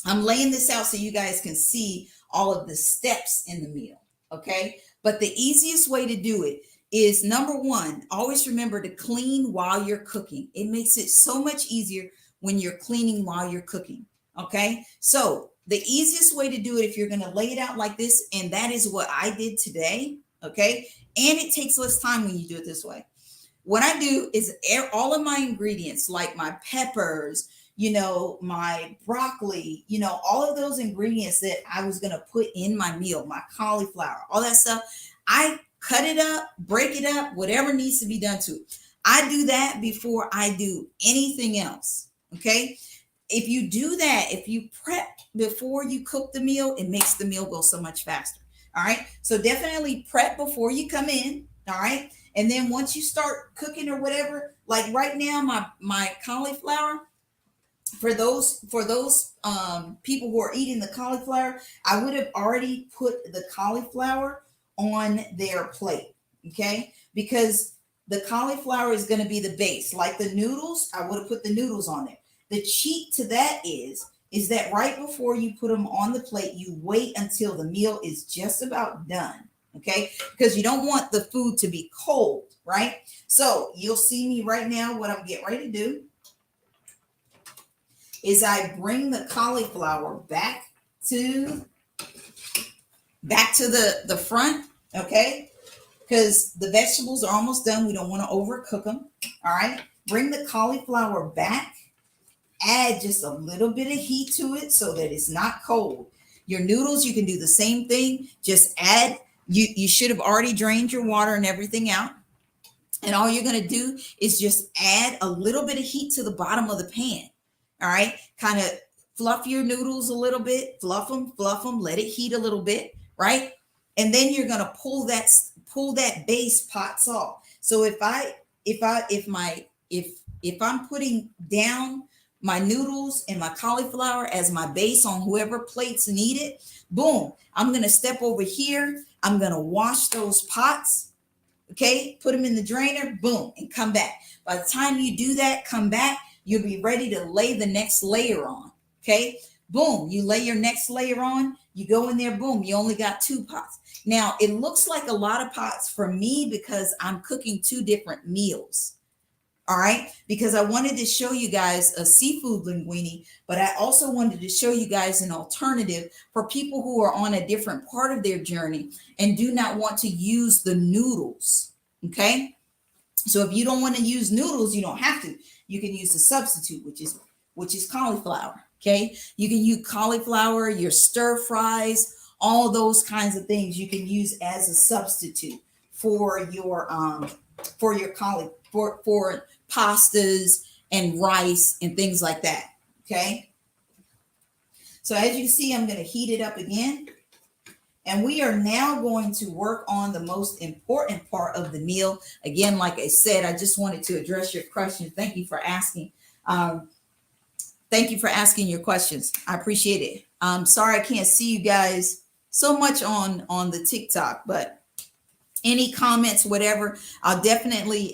I'm laying this out so you guys can see all of the steps in the meal, okay? But the easiest way to do it is, number one, always remember to clean while you're cooking. It makes it so much easier when you're cleaning while you're cooking, okay? So the easiest way to do it, if you're gonna lay it out like this, and that is what I did today, okay? And it takes less time when you do it this way. What I do is all of my ingredients, like my peppers, my broccoli, all of those ingredients that I was going to put in my meal, my cauliflower, all that stuff, I cut it up, break it up, whatever needs to be done to it. I do that before I do anything else. Okay. If you do that, if you prep before you cook the meal, it makes the meal go so much faster. All right. So definitely prep before you come in. All right. And then once you start cooking or whatever, like right now, my cauliflower, for those people who are eating the cauliflower, I would have already put the cauliflower on their plate, okay? Because the cauliflower is going to be the base. Like the noodles, I would have put the noodles on there. The cheat to that is that right before you put them on the plate, you wait until the meal is just about done, okay? Because you don't want the food to be cold, right? So you'll see me right now, what I'm getting ready to do is I bring the cauliflower back to the front, okay? Because the vegetables are almost done. We don't want to overcook them, all right? Bring the cauliflower back. Add just a little bit of heat to it so that it's not cold. Your noodles, you can do the same thing. Just add, you should have already drained your water and everything out. And all you're going to do is just add a little bit of heat to the bottom of the pan. All right, kind of fluff your noodles a little bit, fluff them, let it heat a little bit, right? And then you're gonna pull that base pots off. So if I'm putting down my noodles and my cauliflower as my base on whoever plates need it, boom, I'm gonna step over here. I'm gonna wash those pots, okay, put them in the drainer, boom, and come back. By the time you do that, come back, you'll be ready to lay the next layer on, okay? Boom, you lay your next layer on, you go in there, boom, you only got 2 pots. Now, it looks like a lot of pots for me because I'm cooking 2 different meals. All right, because I wanted to show you guys a seafood linguine, but I also wanted to show you guys an alternative for people who are on a different part of their journey and do not want to use the noodles. Okay, so if you don't want to use noodles, you don't have to. You can use the substitute, which is cauliflower. Okay, you can use cauliflower, your stir fries, all those kinds of things you can use as a substitute for your for pastas and rice and things like that. Okay, so as you see, I'm going to heat it up again, and we are now going to work on the most important part of the meal. Again, like I said, I just wanted to address your question. Thank you for asking. Thank you for asking your questions. I appreciate it. Sorry I can't see you guys so much on the TikTok, but any comments, whatever, I'll definitely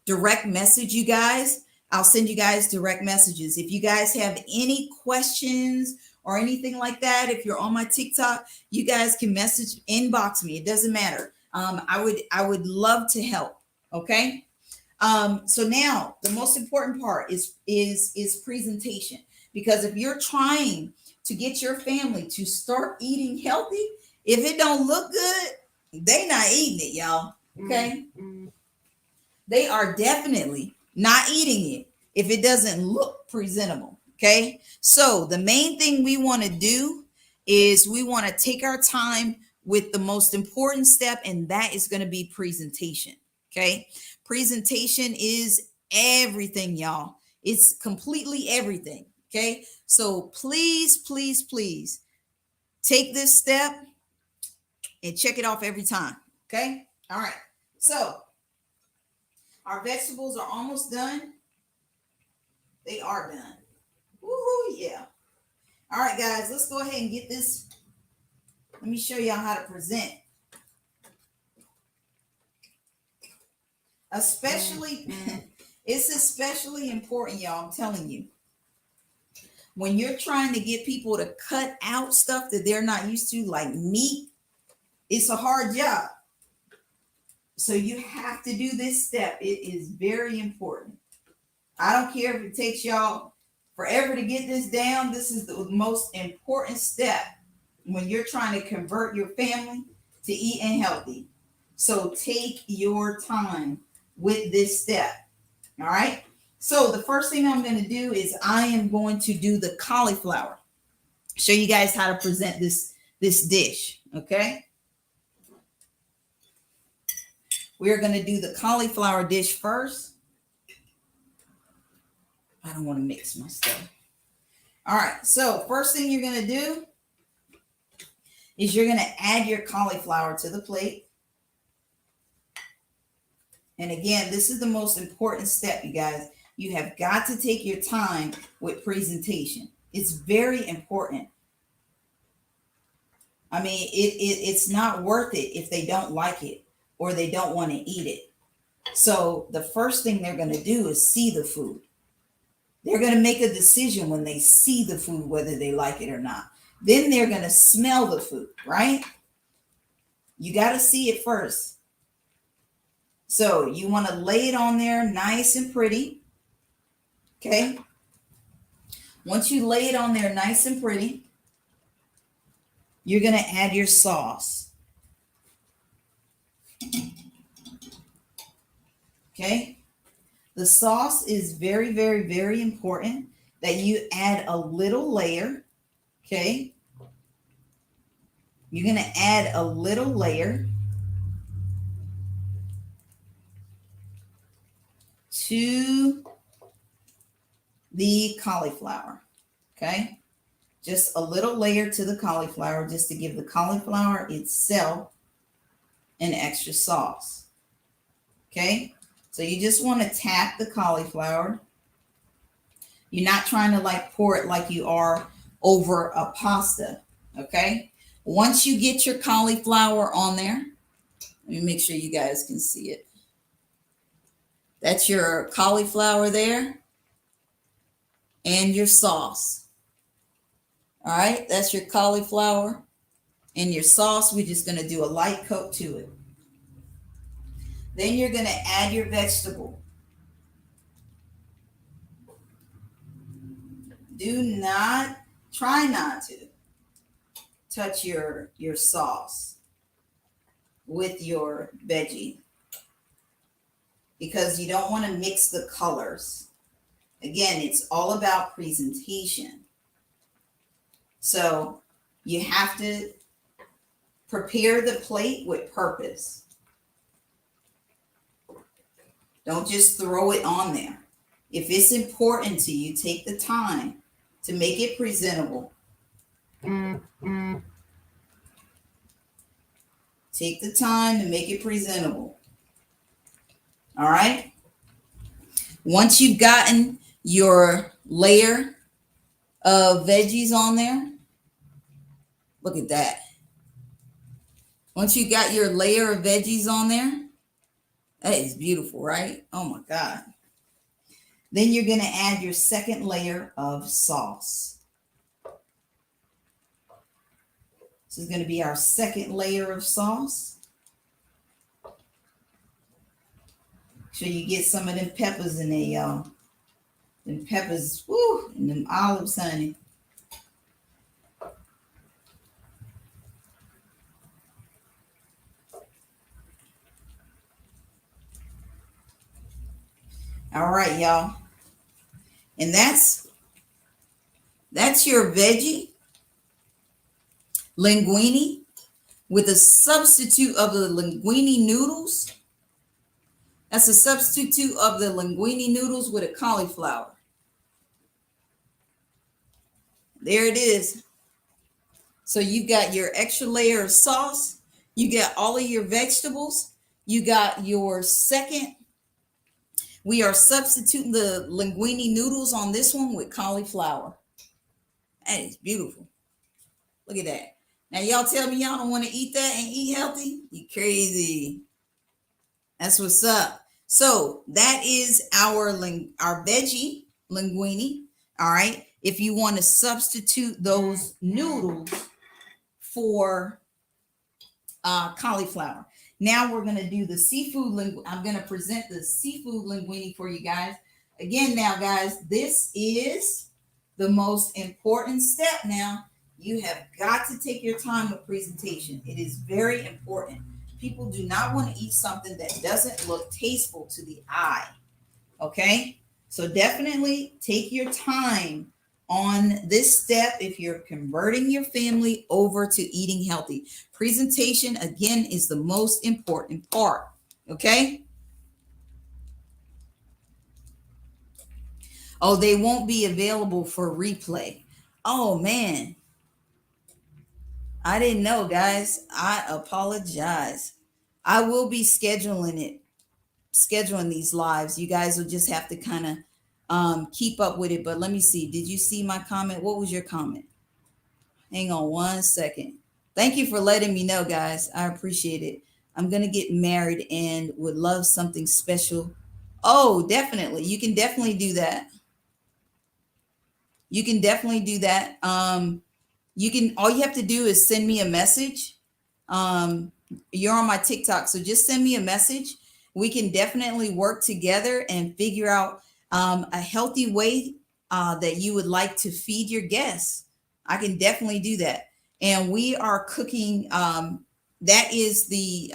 direct message you guys. I'll send you guys direct messages. If you guys have any questions or anything like that, if you're on my TikTok, you guys can inbox me. It doesn't matter. I would love to help. Okay. So now the most important part is presentation, because if you're trying to get your family to start eating healthy, if it don't look good, they not eating it, y'all. Okay. Mm-hmm. They are definitely not eating it if it doesn't look presentable. Okay. So the main thing we want to do is we want to take our time with the most important step, and that is going to be presentation. Okay. Presentation is everything, y'all. It's completely everything. Okay. So please, please, please take this step and check it off every time. Okay. All right. So our vegetables are almost done. They are done. Woohoo, yeah. All right, guys, let's go ahead and get this. Let me show y'all how to present. Especially, it's especially important, y'all. I'm telling you. When you're trying to get people to cut out stuff that they're not used to, like meat, it's a hard job. So you have to do this step. It is very important. I don't care if it takes y'all forever to get this down. This is the most important step when you're trying to convert your family to eating healthy. So take your time with this step. All right. So the first thing I'm going to do is I am going to do the cauliflower. Show you guys how to present this dish. Okay. We're going to do the cauliflower dish first. I don't want to mix my stuff. All right. So first thing you're going to do is you're going to add your cauliflower to the plate. And again, this is the most important step, you guys. You have got to take your time with presentation. It's very important. I mean, it's not worth it if they don't like it or they don't want to eat it. So the first thing they're going to do is see the food. They're going to make a decision when they see the food, whether they like it or not. Then they're going to smell the food, right? You got to see it first. So you want to lay it on there nice and pretty. Okay. Once you lay it on there nice and pretty, you're going to add your sauce. Okay. The sauce is very, very, very important that you add a little layer. Okay. You're going to add a little layer to the cauliflower. Okay. just a little layer to the cauliflower just to give the cauliflower itself an extra sauce. Okay, so you just want to tap the cauliflower. You're not trying to like pour it like you are over a pasta. Okay, once you get your cauliflower on there, let me make sure you guys can see it. That's your cauliflower there and your sauce. All right, that's your cauliflower and your sauce. We're just going to do a light coat to it. Then you're going to add your vegetable. Try not to touch your sauce with your veggie because you don't want to mix the colors. Again, it's all about presentation. So you have to prepare the plate with purpose. Don't just throw it on there. If it's important to you, take the time to make it presentable. Take the time to make it presentable. All right. Once you've gotten your layer of veggies on there, look at that. Once you got your layer of veggies on there, that is beautiful, right? Oh my God. Then you're going to add your second layer of sauce. This is going to be our second layer of sauce. Make sure you get some of them peppers in there, y'all. Them peppers, woo, and them olives, honey. All right, y'all. And that's your veggie linguine with a substitute of the linguine noodles. That's a substitute of the linguine noodles with a cauliflower. There it is. So you got your extra layer of sauce. You got all of your vegetables. You got your second. We are substituting the linguine noodles on this one with cauliflower. That is beautiful. Look at that. Now, y'all tell me y'all don't want to eat that and eat healthy? You crazy. That's what's up. So that is our veggie linguine. All right. If you want to substitute those noodles for cauliflower. Now we're going to do the seafood linguine. I'm going to present the seafood linguine for you guys. Again, now, guys, this is the most important step now. You have got to take your time with presentation. It is very important. People do not want to eat something that doesn't look tasteful to the eye. Okay? So definitely take your time on this step if you're converting your family over to eating healthy. Presentation, again, is the most important part. Okay? Oh, they won't be available for replay. Oh, man. I didn't know, guys. I apologize. I will be scheduling these lives. You guys will just have to kind of keep up with it. But let me see. Did you see my comment? What was your comment? Hang on one second. Thank you for letting me know, guys. I appreciate it. I'm going to get married and would love something special. Oh, definitely. You can definitely do that. You can definitely do that. All you have to do is send me a message. You're on my TikTok, so just send me a message. We can definitely work together and figure out a healthy way that you would like to feed your guests. I can definitely do that. And we are cooking. That is the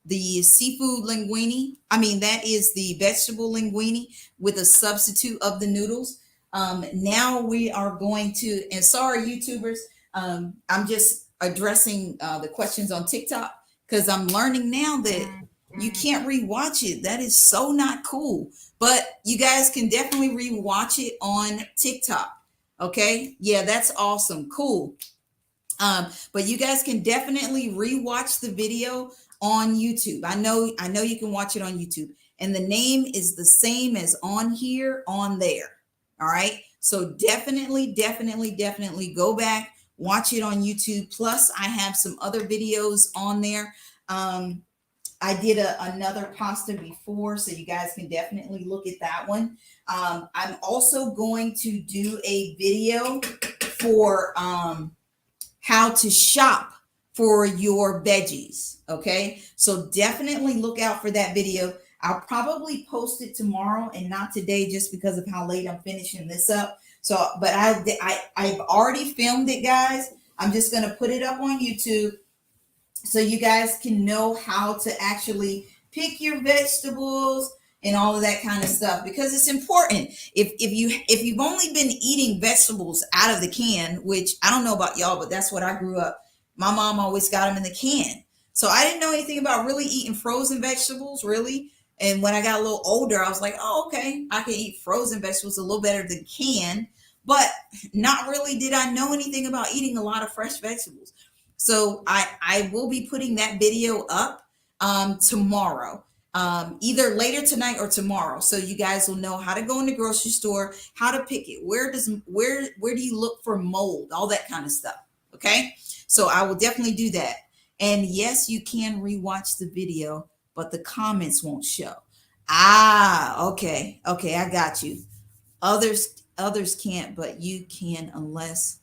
seafood linguine. That is the vegetable linguine with a substitute of the noodles. Now we are going to, and sorry, YouTubers, I'm just addressing the questions on TikTok because I'm learning now that you can't rewatch it. That is so not cool. But you guys can definitely rewatch it on TikTok. Okay. Yeah, that's awesome. Cool. But you guys can definitely rewatch the video on YouTube. I know you can watch it on YouTube. And the name is the same as on here, on there. All right. So definitely go back, watch it on YouTube. Plus, I have some other videos on there. I did another pasta before, so you guys can definitely look at that one. I'm also going to do a video for how to shop for your veggies. Okay, so definitely look out for that video. I'll probably post it tomorrow and not today, just because of how late I'm finishing this up. So, but I've already filmed it, guys. I'm just gonna put it up on YouTube so you guys can know how to actually pick your vegetables and all of that kind of stuff, because it's important. If you've only been eating vegetables out of the can, which I don't know about y'all, but that's what I grew up. My mom always got them in the can, so I didn't know anything about really eating frozen vegetables, really. And when I got a little older, I was like, oh, okay, I can eat frozen vegetables a little better than can, but not really did I know anything about eating a lot of fresh vegetables. So I will be putting that video up tomorrow, either later tonight or tomorrow. So you guys will know how to go in the grocery store, how to pick it, where do you look for mold, all that kind of stuff. Okay. So I will definitely do that. And yes, you can rewatch the video, but the comments won't show. Ah, okay. Okay, I got you. Others can't, but you can, unless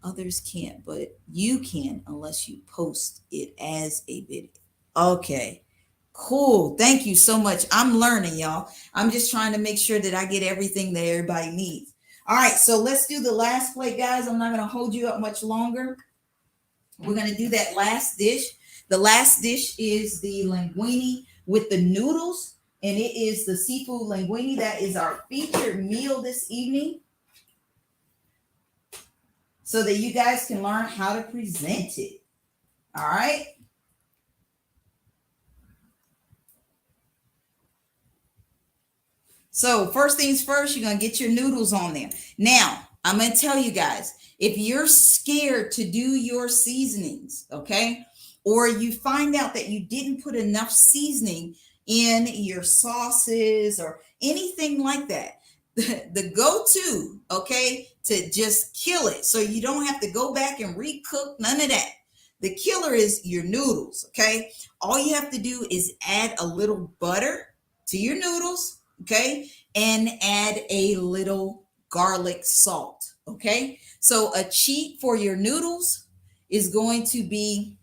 others can't, but you can unless you post it as a video. Okay, cool. Thank you so much. I'm learning, y'all. I'm just trying to make sure that I get everything that everybody needs. All right, so let's do the last plate, guys. I'm not going to hold you up much longer. We're going to do that last dish. The last dish is the linguine with the noodles, and it is the seafood linguine. That is our featured meal this evening, so that you guys can learn how to present it. All right. So first things first, you're going to get your noodles on there. Now, I'm going to tell you guys, if you're scared to do your seasonings, okay, or you find out that you didn't put enough seasoning in your sauces or anything like that, the go-to, okay, to just kill it so you don't have to go back and recook, none of that. The killer is your noodles, okay? All you have to do is add a little butter to your noodles, okay? And add a little garlic salt, okay? So a cheat for your noodles is going to be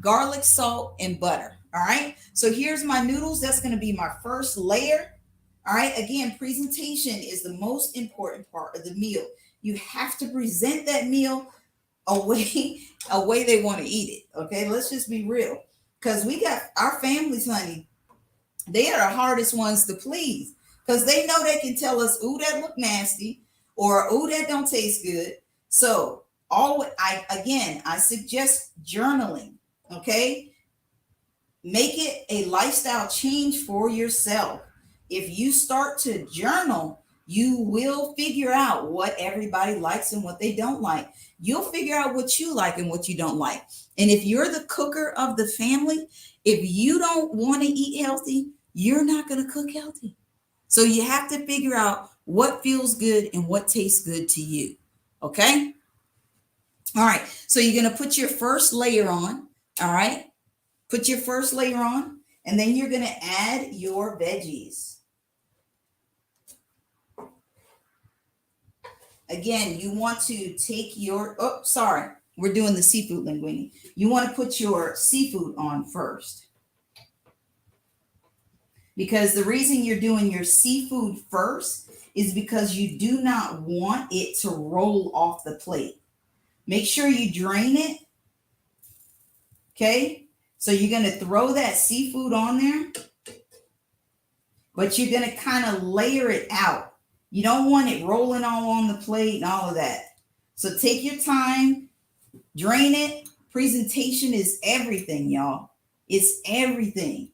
garlic, salt, and butter. All right. So here's my noodles. That's going to be my first layer. All right. Again, presentation is the most important part of the meal. You have to present that meal a way they want to eat it. Okay. Let's just be real. Because we got our families, honey. They are the hardest ones to please, because they know they can tell us, ooh, that look nasty, or ooh, that don't taste good. So I suggest journaling. Okay. Make it a lifestyle change for yourself. If you start to journal, you will figure out what everybody likes and what they don't like. You'll figure out what you like and what you don't like. And if you're the cooker of the family, if you don't want to eat healthy, you're not going to cook healthy. So you have to figure out what feels good and what tastes good to you. Okay? All right. So you're going to put your first layer on. All right. Put your first layer on, and then you're going to add your veggies. Again, you want to take we're doing the seafood linguine. You want to put your seafood on first, because the reason you're doing your seafood first is because you do not want it to roll off the plate. Make sure you drain it. Okay. So you're going to throw that seafood on there, but you're going to kind of layer it out. You don't want it rolling all on the plate and all of that. So take your time, drain it. Presentation is everything, y'all. It's everything.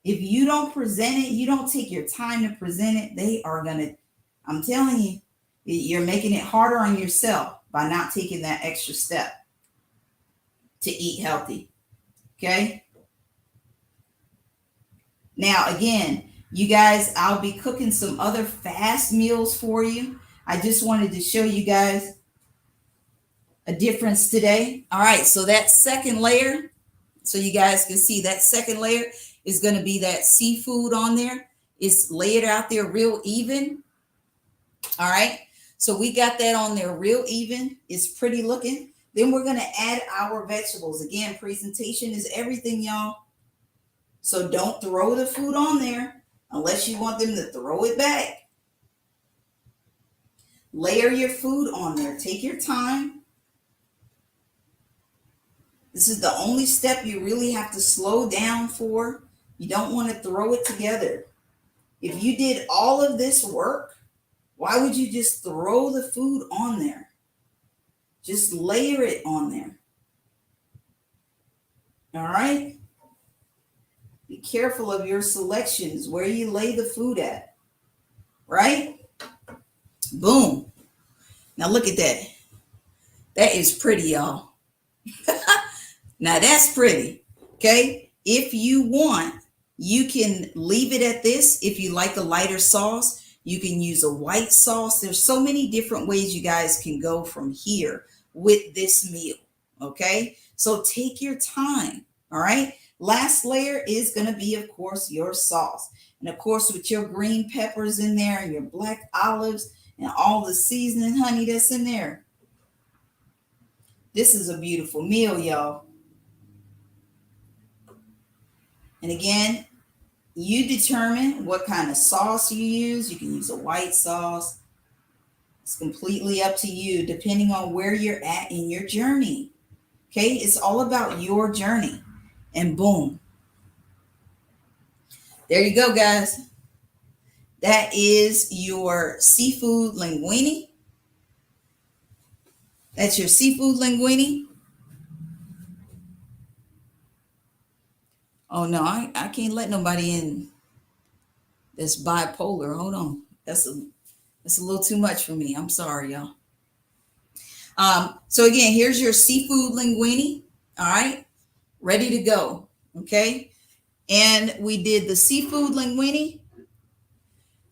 If you don't present it, you don't take your time to present it, they are going to, I'm telling you, you're making it harder on yourself by not taking that extra step to eat healthy. Okay. Now, again, you guys, I'll be cooking some other fast meals for you. I just wanted to show you guys a difference today. All right. So that second layer, so you guys can see that second layer is going to be that seafood on there. It's laid out there real even. All right. So we got that on there real even. It's pretty looking. Then we're going to add our vegetables. Again, presentation is everything, y'all. So don't throw the food on there unless you want them to throw it back. Layer your food on there. Take your time. This is the only step you really have to slow down for. You don't want to throw it together. If you did all of this work, why would you just throw the food on there? Just layer it on there. All right? Be careful of your selections, where you lay the food at. Right? Boom. Now look at that. That is pretty, y'all. Now that's pretty. Okay? If you want, you can leave it at this. If you like a lighter sauce, you can use a white sauce. There's so many different ways you guys can go from here with this meal. Okay? So take your time. All right? Last layer is going to be, of course, your sauce. And of course, with your green peppers in there and your black olives and all the seasoning, honey, that's in there. This is a beautiful meal, y'all. And again, you determine what kind of sauce you use. You can use a white sauce. It's completely up to you, depending on where you're at in your journey. Okay? It's all about your journey. And boom. There you go, guys. That is your seafood linguine. That's your seafood linguine. Oh, no, I can't let nobody in that's bipolar. Hold on. That's a little too much for me. I'm sorry, y'all. So again, here's your seafood linguine. All right. Ready to go. Okay. And we did the seafood linguine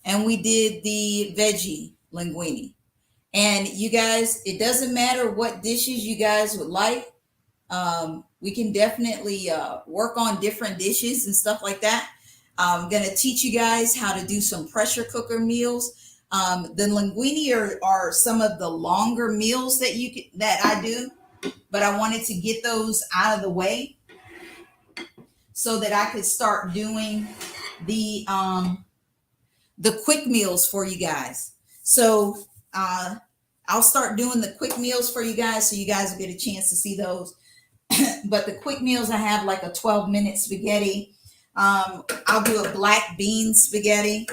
and we did the veggie linguine. And you guys, it doesn't matter what dishes you guys would like. We can definitely work on different dishes and stuff like that. I'm going to teach you guys how to do some pressure cooker meals. The linguine are some of the longer meals that I do, but I wanted to get those out of the way so that I could start doing the quick meals for you guys. So I'll start doing the quick meals for you guys so you guys will get a chance to see those. But the quick meals, I have like a 12-minute spaghetti. I'll do a black bean spaghetti.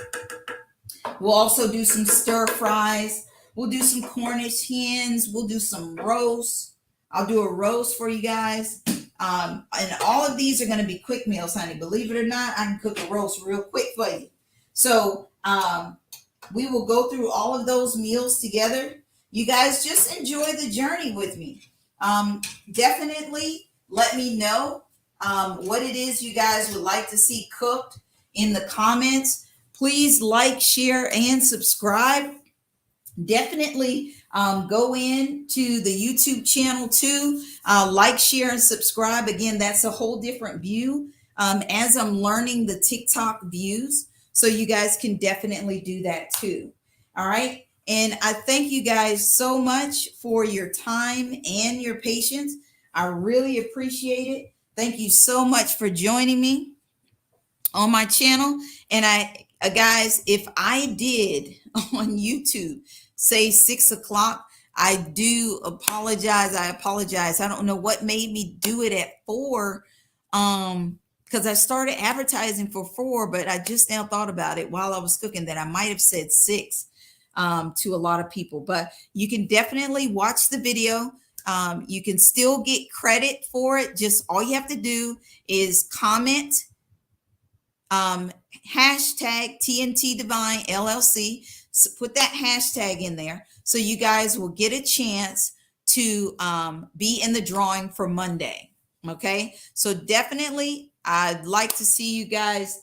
We'll also do some stir fries. We'll do some Cornish hens. We'll do some roast. I'll do a roast for you guys. And all of these are going to be quick meals, honey. Believe it or not, I can cook a roast real quick for you. So we will go through all of those meals together. You guys just enjoy the journey with me. Definitely let me know what it is you guys would like to see cooked in the comments. Please like, share, and subscribe. Definitely go in to the YouTube channel too. Like, share, and subscribe. Again, that's a whole different view as I'm learning the TikTok views. So you guys can definitely do that too. All right. And I thank you guys so much for your time and your patience. I really appreciate it. Thank you so much for joining me on my channel. And guys, if I did on YouTube say 6 o'clock, I do apologize. I apologize. I don't know what made me do it at 4. Because I started advertising for 4, but I just now thought about it while I was cooking that I might have said 6 to a lot of people. But you can definitely watch the video. You can still get credit for it. Just all you have to do is comment um, hashtag Tntdevinellc. So put that hashtag in there so you guys will get a chance to be in the drawing for Monday. Okay, so definitely I'd like to see you guys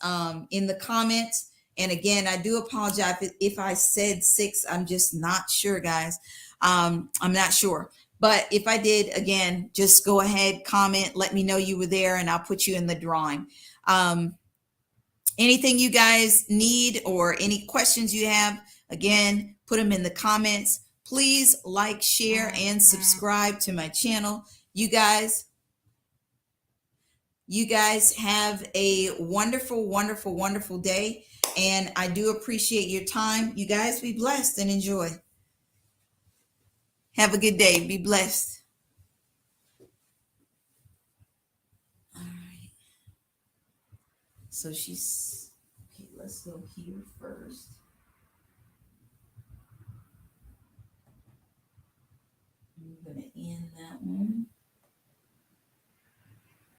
in the comments. And again, I do apologize if I said 6. I'm just not sure, guys. I'm not sure. But if I did, again, just go ahead, comment, let me know you were there, and I'll put you in the drawing. Anything you guys need or any questions you have, again, put them in the comments. Please like, share, and subscribe to my channel. You guys have a wonderful, wonderful, wonderful day. And I do appreciate your time. You guys be blessed and enjoy. Have a good day. Be blessed. All right. So she's, okay, let's go here first. I'm going to end that one.